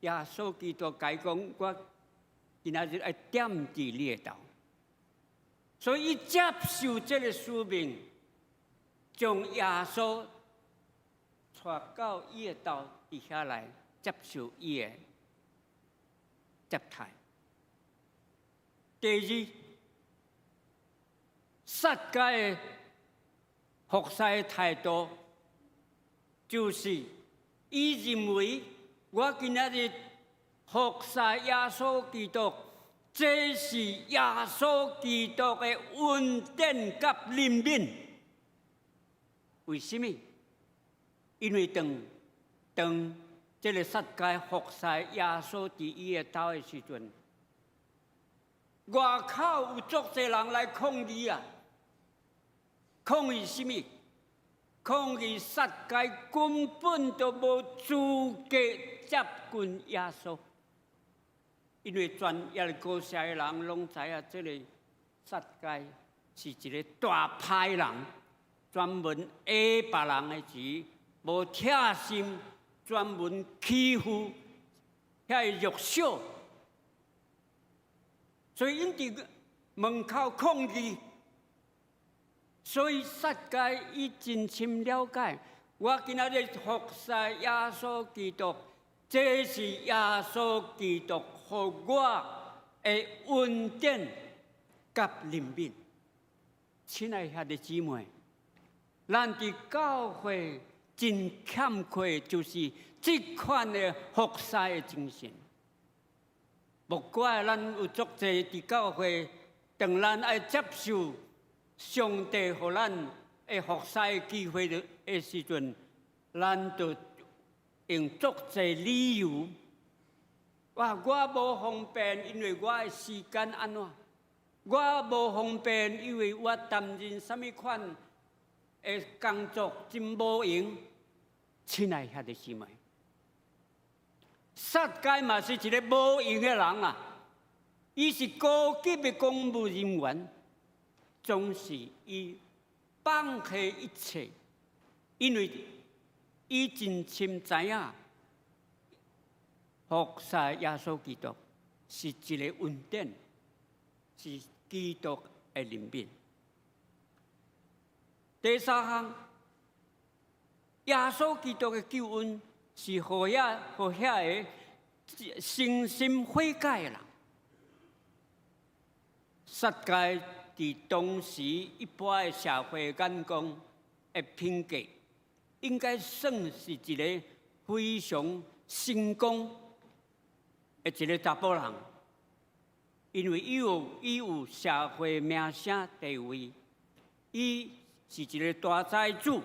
耶稣基督甲伊讲：“我今仔日爱踮伫你的家。”所以，伊接受这个使命，将耶稣带到伊的家伫遐来接受伊的接待。第二，撒该的服侍的态度，就是伊认为我今仔日服侍耶稣基督，这是耶稣基督的恩典甲怜悯。为什么？因为当这个撒该服侍耶稣伫伊的家的时阵，外口有足侪人来抗议啊！抗议什么？抗议撒该根本就无资格接近耶稣，因为全耶利哥城的人拢知影，这个撒该是一个大歹人，专门讹别人的钱，无贴心，专门欺负遐弱小，所以因伫门口抗议。所以撒该伊真心了解，我今仔日服侍耶稣基督，这是耶稣基督给我的恩典甲怜悯。亲爱兄弟姊妹，咱伫教会真欠缺就是这款的服侍的精神。不管咱有足侪伫教会，当咱爱接受上帝给咱的服侍的机会的时阵，咱就用足侪理由。我无方便，因为我的时间安怎？我无方便，因为我担任什么款的工作真无用。亲爱兄弟姊妹，撒该嘛是一个无用的人啊！伊是高级的公务人员，总是伊放弃一切，因为伊真深知影，服侍耶稣基督是一个恩典，是基督的怜悯。第三项，耶稣基督的救恩是予遐个诚心悔改的人。撒该伫当时一般的社会眼光的评价，应该算是一个非常成功的一个查甫人，因为伊有社会名声地位，伊是一个大财主，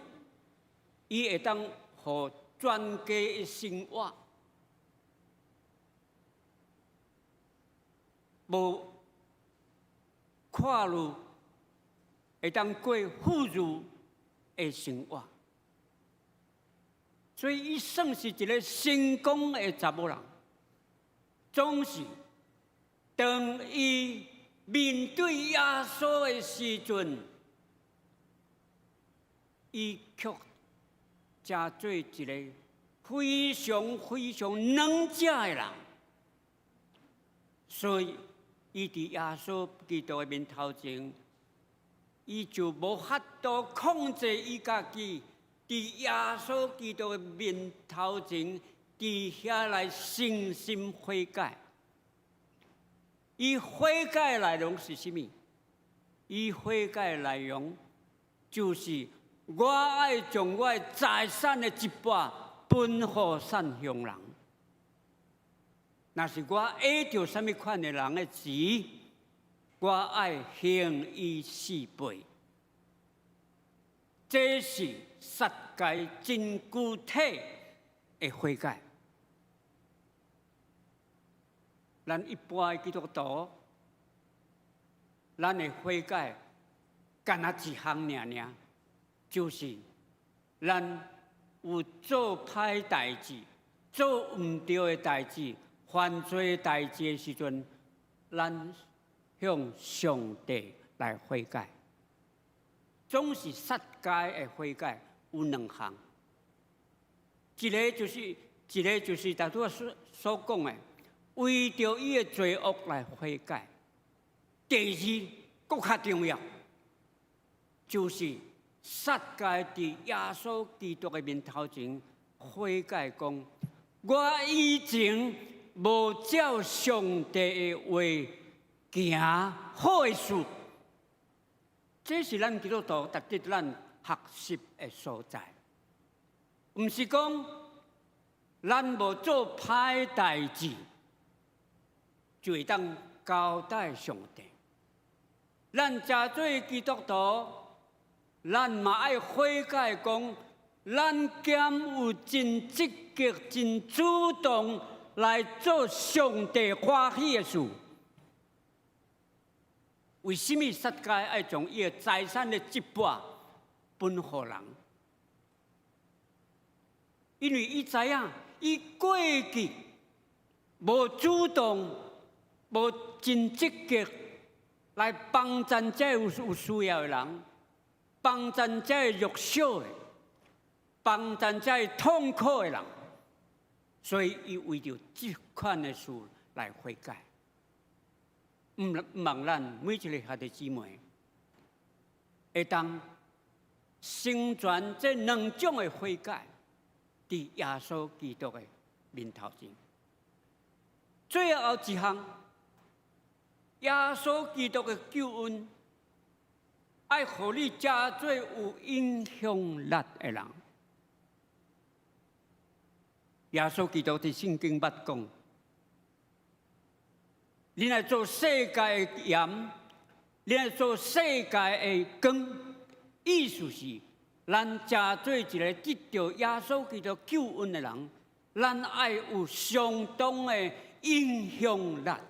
伊会当互全家的生活无看路，会当过富裕的生活，所以伊算是一个成功的查某人。总是当伊面对耶稣的时阵，伊却真做一个非常非常软弱的人，所以伊伫耶稣基督的面头前，伊就无法度控制伊家己，伫耶稣基督的面头前，伫遐来诚心悔改。伊悔改的内容是甚物？伊悔改的内容就是我爱将我的财产的一半分予善乡人。若是我爱着什么款的人的钱，我爱行伊4倍。这是撒该真具体的悔改。咱一般的基督徒，咱的悔改干那一项尔，就是咱有做歹代志、做唔对的代志、犯罪的代志的时阵，咱向上帝来悔改。总是撒该的悔改有2项，一个就是大拄所讲的。为着伊的罪恶来悔改。第二，更较重要，就是撒该伫耶稣基督的面头前悔改，讲我以前无照上帝的话行好的事，这是咱基督徒值得咱学习的所在。毋是讲咱无做歹代志，就会当交代上帝。咱真做基督徒，咱嘛爱悔改，讲咱兼有真积极、真主动来做上帝欢喜的事。为什么撒该爱将伊的财产的一半分予人？因为伊知影，伊过去无主动。无真积极来帮助这有需要的人，帮助这弱小的，帮助这痛苦的人，所以伊为着这款的事来悔改。毋望咱每一个兄弟姊妹会当成全这2种的悔改，伫耶稣基督的面头前。最后一项，耶稣基督的救恩，爱互你真做有影响力的人。耶稣基督伫圣经捌讲，你来做世界的盐，你来做世界的光，意思是，咱真做一个得到耶稣基督救恩的人，咱爱有相当的影响力。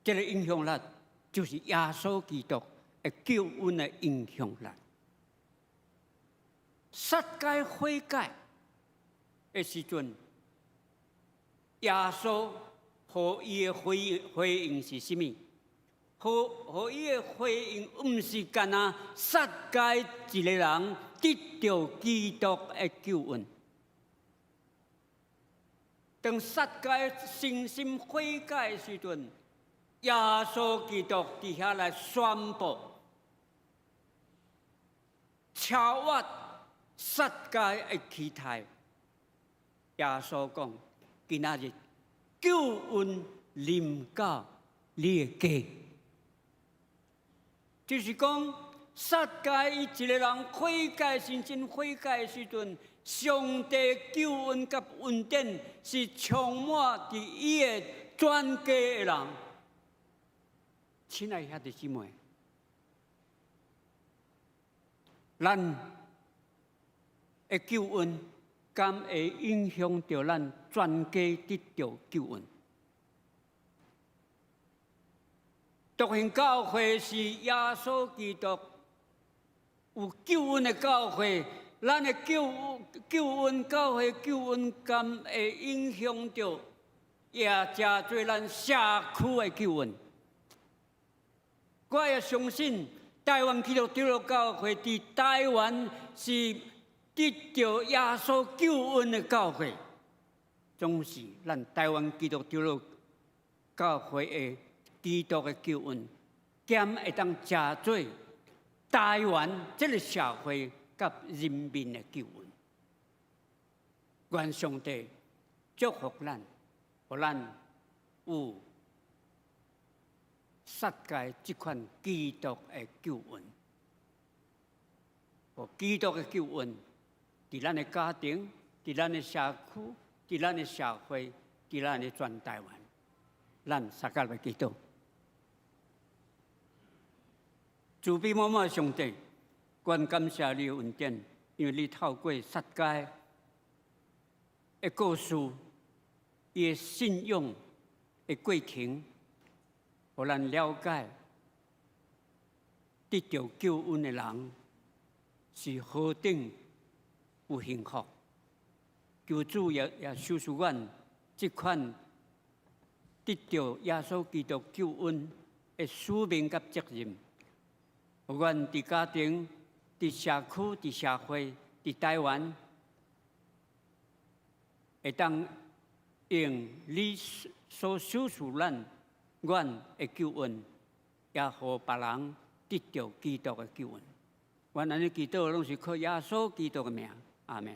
这个影响力就是耶稣基督的救恩的影响力。世界悔改的时阵，耶稣和伊的回应是什么？和伊的回应，毋是干那世界一个人得到基督的救恩。当世界诚心悔改的时阵，耶稣基督伫遐来宣布，超越世界的期待。耶稣讲：今仔日救恩临到你的家，就是讲世界伊一个人悔改、真正悔改的时阵，上帝救恩甲恩典是充满伫伊的全家的人。亲爱的兄弟姊妹，咱的救恩敢会影响到咱全家得到救恩？独行教会是耶稣基督有救恩的教会，咱的救恩教会救恩敢会影响到，也真做咱社区的救恩。我也相信，台湾基督教会伫台湾是得到耶稣救恩的教会，总是咱台湾基督教会的基督的救恩，兼会当真做台湾这个社会甲人民的救恩。愿上帝祝福咱，互咱有世界这款基督的救恩，和基督的救恩，伫咱的家庭，伫咱的社区，伫咱的社会，伫咱的全台湾，咱三甲来祈祷。慈悲满满的上帝，愿感谢你的恩典，因为你透过世界的故事，伊的信仰的过程，互咱了解得到救恩的人是何等有幸福。求主也收赐阮这款得到耶稣基督救恩的使命甲责任。互阮伫家庭、伫社区、伫社会、伫台湾，会当用你所收赐阮的救恩，也互别人得到基督的救恩。阮安尼祈祷，拢是靠耶稣基督的名，阿门。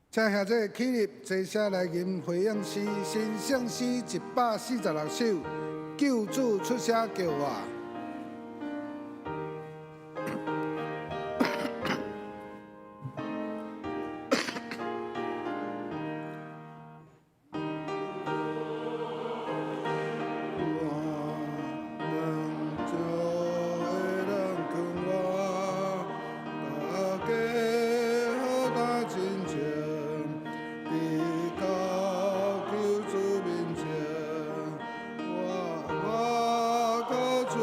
请下这起立，坐下来吟回应诗，新圣诗146首，救主出声叫我。救主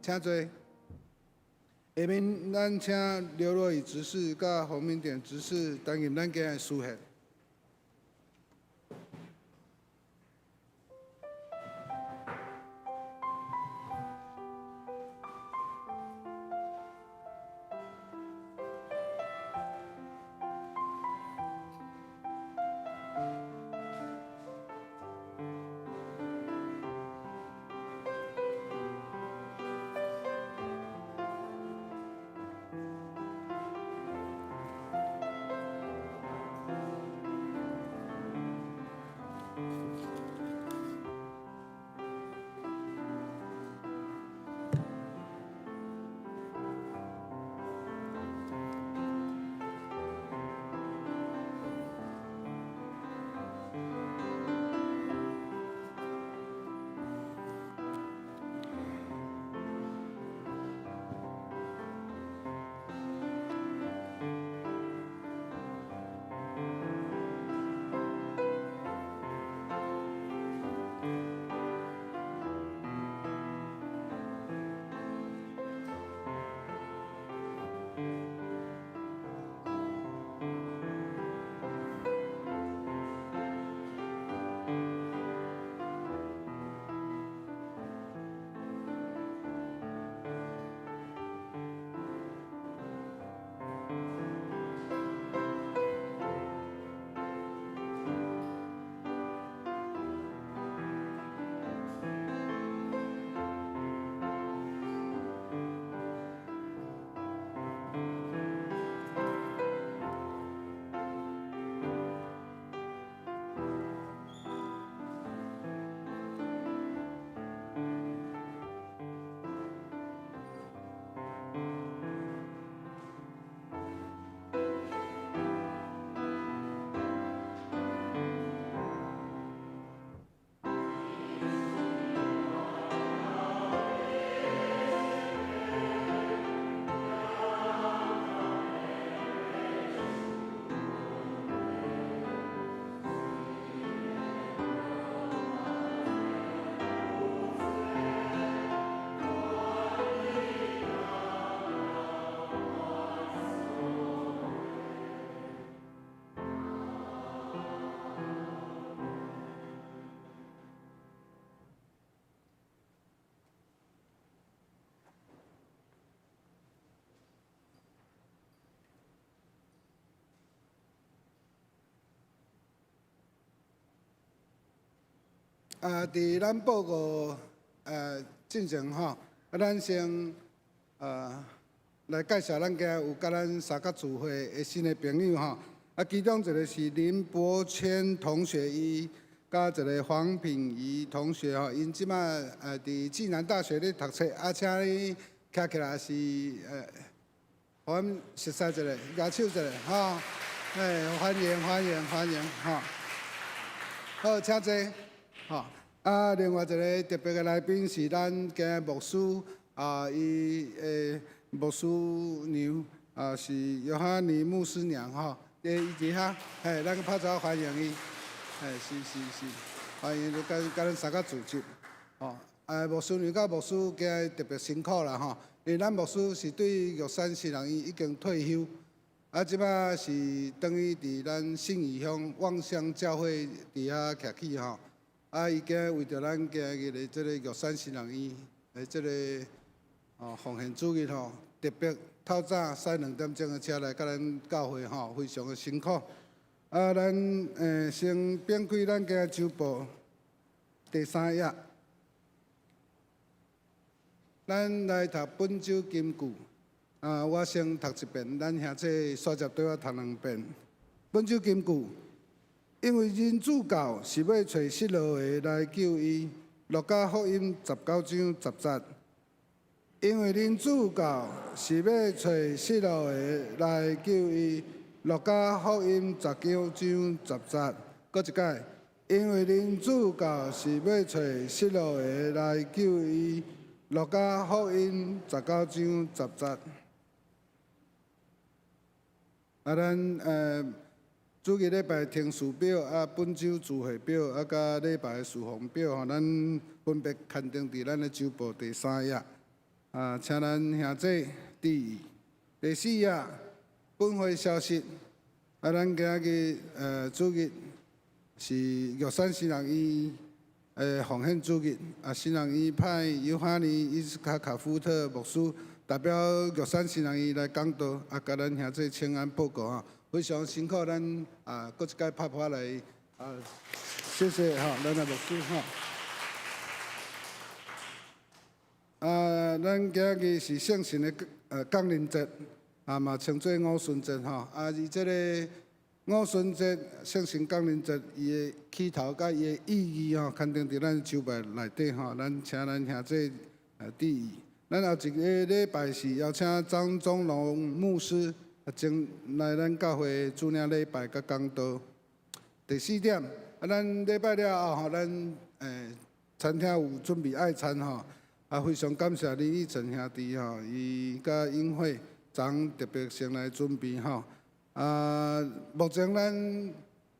请坐。下面咱请刘若瑀执事甲洪明典执事担任咱今日的书宪。伫咱报告进前吼，咱先来介绍咱今日有甲咱三角组会的新的朋友吼。其中一个是林柏谦同学伊，甲一个黄品仪同学吼，因即马伫暨南大学咧读册，请你徛起来是互阮熟悉一下，举手一下吼。欢迎欢迎欢迎吼。好，请坐。吼，另外一个特别的来宾是咱今日牧师伊牧师娘是约翰尼牧师娘吼，伊伫遐，咱去拍手欢迎伊，是，欢迎你甲咱三角组织，吼，牧师娘甲牧师今日特别辛苦啦吼，因为咱牧师是对玉山新人伊已经退休，即摆是等于伫咱信义乡望乡教会伫遐徛起吼。伊今日为着咱今日的即个玉山新人院的即个奉献主日吼，特别透早驶2点钟的车来甲咱教会吼，非常的辛苦。咱先编开咱今日周报第3页，咱来读本周金句。我先读一遍，咱兄弟续接对我读2遍。本周金句。因为人主教是要找失落的来救伊，路加福音19章10节。因为人主教是要找失落的来救伊，路加福音19章10节。搁一摆，因为人主教是要找失落的来救伊，路加福音19章10节。咱主日礼拜听序表本周聚会表甲礼拜的事奉表咱分别刊登伫咱的周报第3页。请咱兄弟注意。第四啊，本会消息，咱今日主日是玉山新人医奉献主日，新人医派尤哈尼伊斯卡夫特牧师代表玉山新人医来讲道，甲咱兄弟请安报告非常辛苦，咱搁一届拍拍来谢谢咱的牧师咱今日是圣神的降临节，嘛称作五旬节而这个五旬节、圣神降临节，伊的起头甲伊的意义肯定伫咱周拜内底咱请咱兄弟注意。咱后一个礼拜是邀请张忠龙牧师前来咱教会主领礼拜甲讲道。第四点，咱礼拜了后咱餐厅有准备爱餐非常感谢李义成兄弟伊甲英惠昨特别先来准备目前咱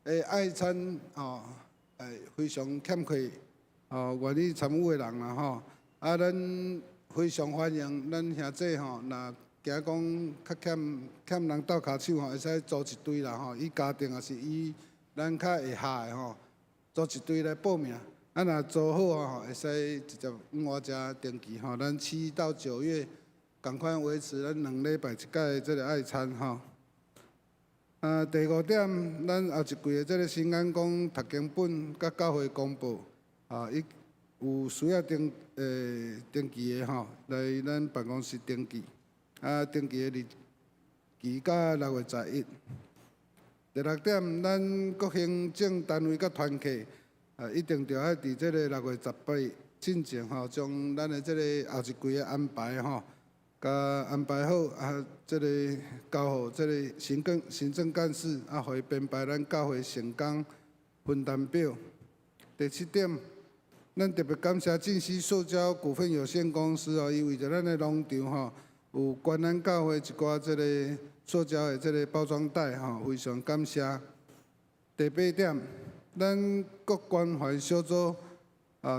的爱餐非常欠缺愿意参与的人啦咱非常欢迎咱兄弟若惊讲较欠人斗骹手会使组一队啦伊家庭也是伊咱较会下的组一队来报名。若做好会使直接我遮登记咱7到9月共款维持咱2礼拜一届的这个爱餐第5点，咱后一季的这个新安宫读经本甲教会公布伊有需要登记的来咱办公室登记登记的日期到6月11。第6点，咱各行政单位甲团体一定着要伫这个6月18进前将咱的这个后一季的安排甲安排好这个交互这个行政干事互伊编排咱教会成功分担表。第7点，咱特别感谢进西塑胶股份有限公司伊为着咱的农场有捐咱教会一寡这个塑胶的这个包装袋非常感谢。第8点，咱各关怀小组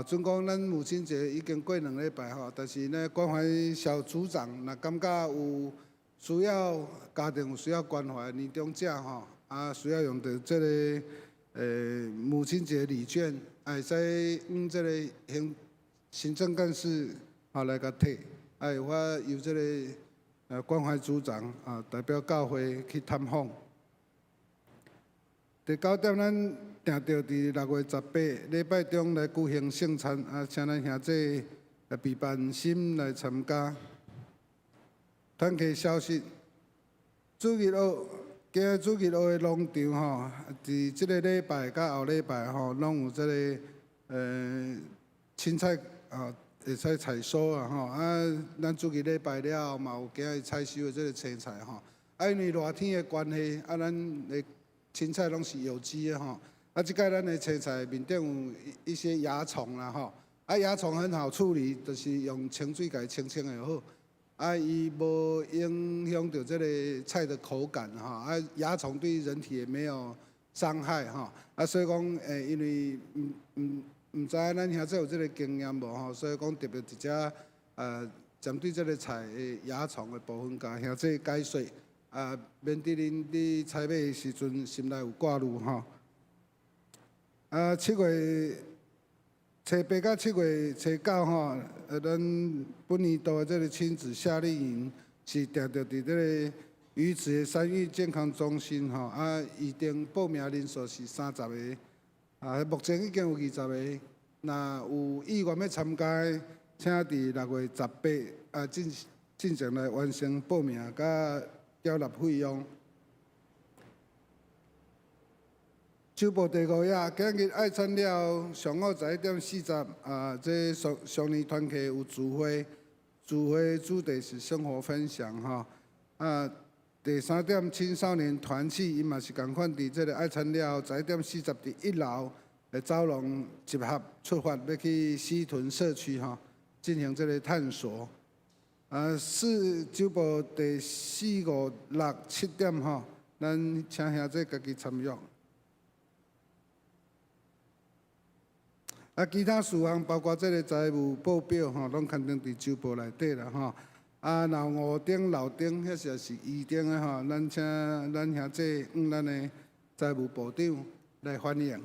准讲咱母亲节已经过2礼拜但是呢，关怀小组长若感觉有需要家庭有需要关怀年长者需要用到这个母亲节礼券，会使这个行政干事来甲摕，有法由这个关怀组长代表教会去探访。第9点，咱定着伫6月18礼拜中来举行圣餐，请咱兄弟备办心来参加。团契消息，主日学，今日主日学的农场伫即个礼拜甲后礼拜拢有即个青菜会使采收咱主日礼拜了嘛有今日采收的即个青菜因为热天的关系咱的青菜拢是有机的即摆咱的青菜面顶有一些蚜虫啦蚜虫很好处理，就是用清水甲伊清清就好。伊无影响到这个菜的口感蚜虫对人体也没有伤害所以讲因为唔知咱兄弟有这个经验无所以讲特别伫遮针对这个菜的蚜虫的部分，甲兄弟解说免得恁伫采买的时阵心内有挂虑7月初8到7月初9咱本年度的这个亲子夏令营是定着伫这个鱼池的3育健康中心预定报名人数是30个目前已经有20个，若有意愿要参加，请伫6月18进前来完成报名甲缴纳费用。周报第5页，今日爱餐了上午11点40这双年团契有聚会，聚会主题是生活分享第3点，青少年团契伊嘛是共款伫这个爱餐了11点40伫1楼的走廊集合出发，要去西屯社区进行这个探索。周报第4、5、6、7点咱请兄弟家己参与。其他事项包括这个财务报表吼，拢刊登伫周报内底啦吼。然后五顶、六顶，迄时是一顶的吼，咱请咱兄弟咱的财务部长来反映。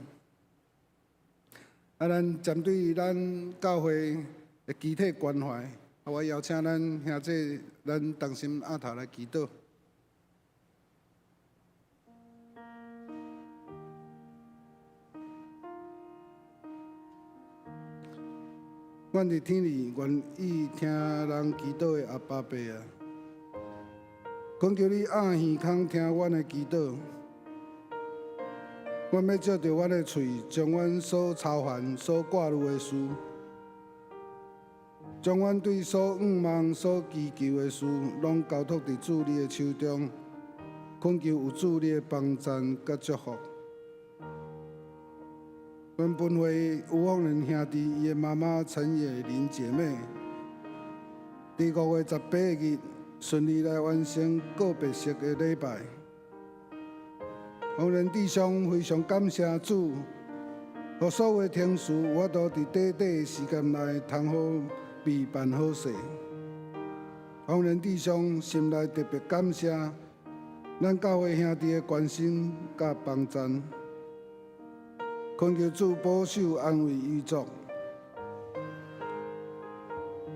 咱针对咱教会的具体关怀，我邀请咱兄弟咱同心合头来祈祷。阮伫天里愿意听人祈祷的阿爸爸啊，恳求你按耳孔听阮的祈祷。阮要借着阮的喙，将阮所操烦、所挂虑的事，将阮对所仰望、所祈求的事，拢交托伫主你的手中，恳求有主你的帮衬甲祝福。阮本会有方人兄弟伊的妈妈陈野玲姐妹，伫5月18日顺利来完成告别式的礼拜。方人弟兄非常感谢主，予所有天使有法度伫短短的时间内通好备办好势。方人弟兄心内特别感谢咱教会兄弟的关心甲帮衬。恳求主保守安慰伊族，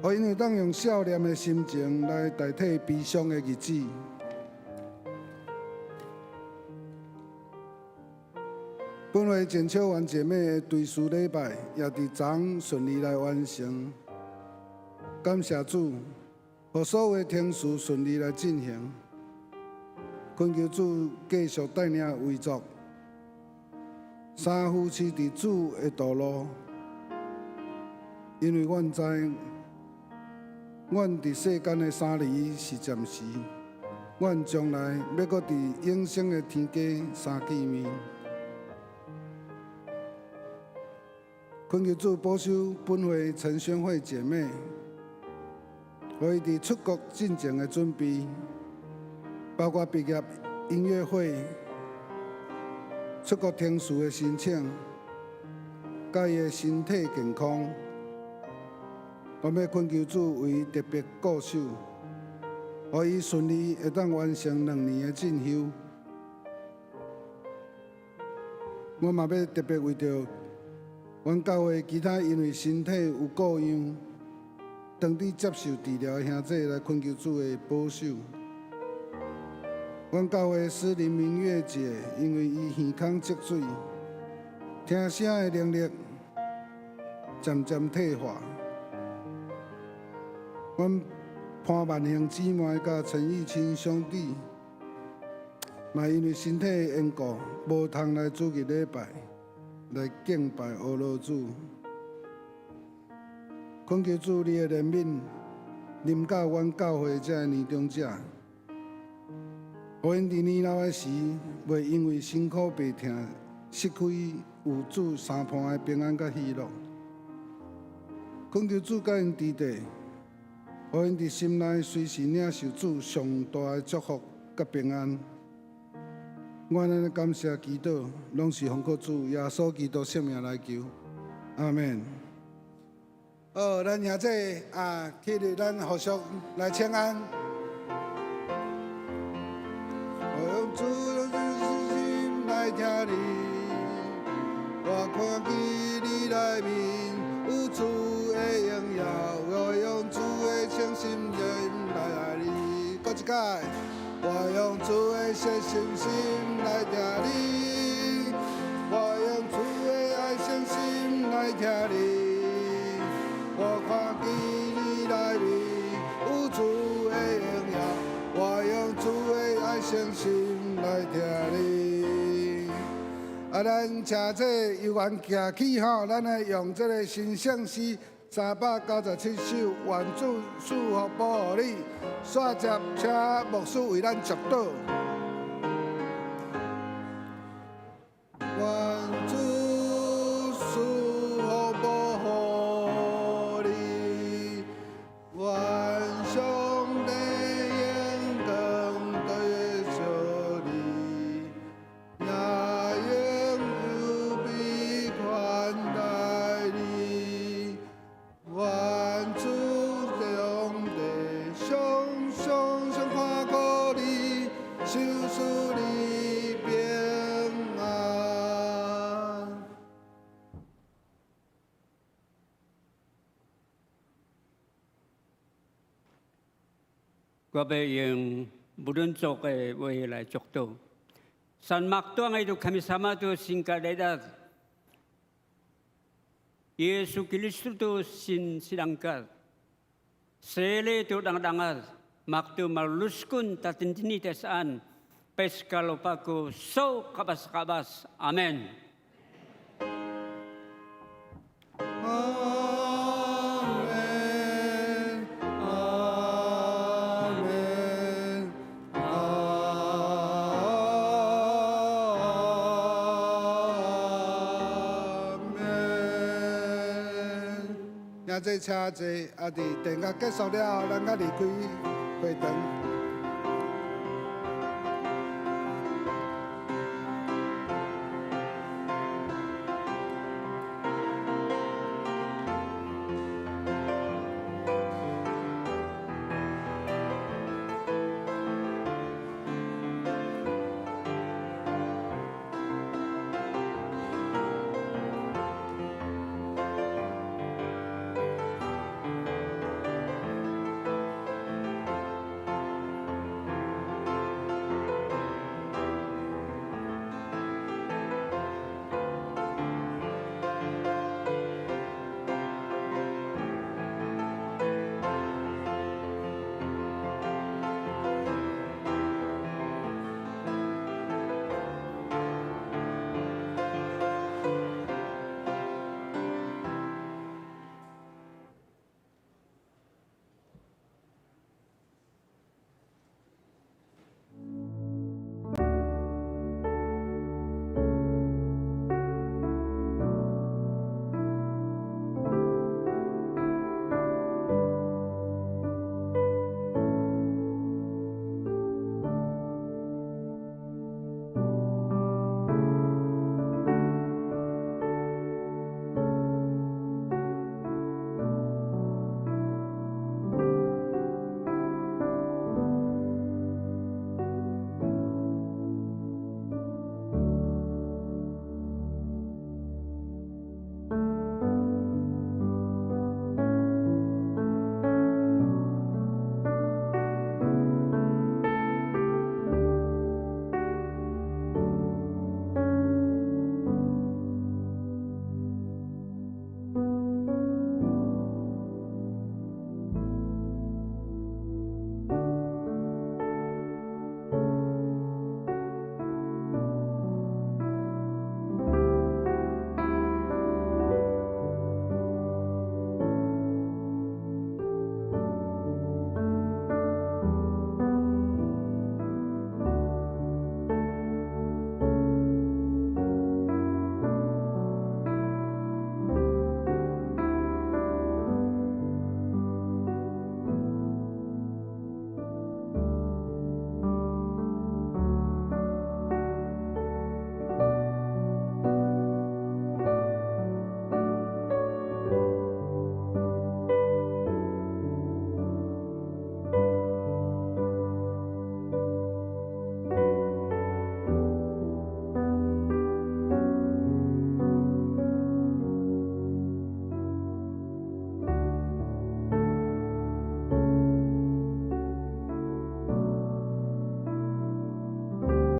互因会当用笑脸的心情来代替悲伤的日子。本会简秋元姐妹的追思礼拜也伫昨顺利来完成，感谢主，互所有的天使顺利来进行。恳求主继续带领为族。三夫妻伫主的道路，因为阮知，阮伫世间的三年是暂时，阮将来要搁伫永生的天家相见面。恳求主保守本会陈宣慧姐妹，互伊伫出国进前的准备，包括毕业音乐会。出国听书的申请，甲伊的身体健康，我要恳求主为伊特别顾守，互伊顺利会当完成2年的进修。我嘛要特别为着阮教会其他因为身体有故恙，当伫接受治疗的兄弟来恳求主的保守。阮教会师林明月姐，因为伊耳孔积水，听声的能力渐渐退化。阮潘万兴姊妹甲陈义清兄弟，嘛因为身体的缘故，无通来主日礼拜来敬拜阿罗主。恳求主你的怜悯，临到阮教会这个年长者。互因伫年老的时，袂因为辛苦病痛，失去有主相伴的平安甲喜乐。恳求主甲因支持，互因伫心内随时领受主上大的祝福甲平安。我咱的感谢祈祷，拢是奉靠主耶稣基督圣名来求，阿门。咱兄弟起立，咱互相来请安。主用心来听你，我看见你内面有主的荣耀，我用主的诚心来爱你。搁一摆，我用主的细心来听你，我用主的爱诚心来听你，我看见你内面有主的荣耀，我用主的爱诚心。来听你，咱请这游园行起吼，咱来用这个新圣诗397首，愿主赐福保护你。煞接请牧师为咱祝祷。愿主赐福保护你，愿上帝眼光对照你，也应有比款待你。我要用无论族的话来祝祷。神막도에도 감사마도 신가레다 예수 그리스도 신시랑가 세레도 당당한 막도 말루스군 tatintin이 desaan peskalopako so kabas-kabas. Amen. 아멘, 아멘, 아멘. 现在车坐，啊，伫电乐结束了后，咱甲离开会堂。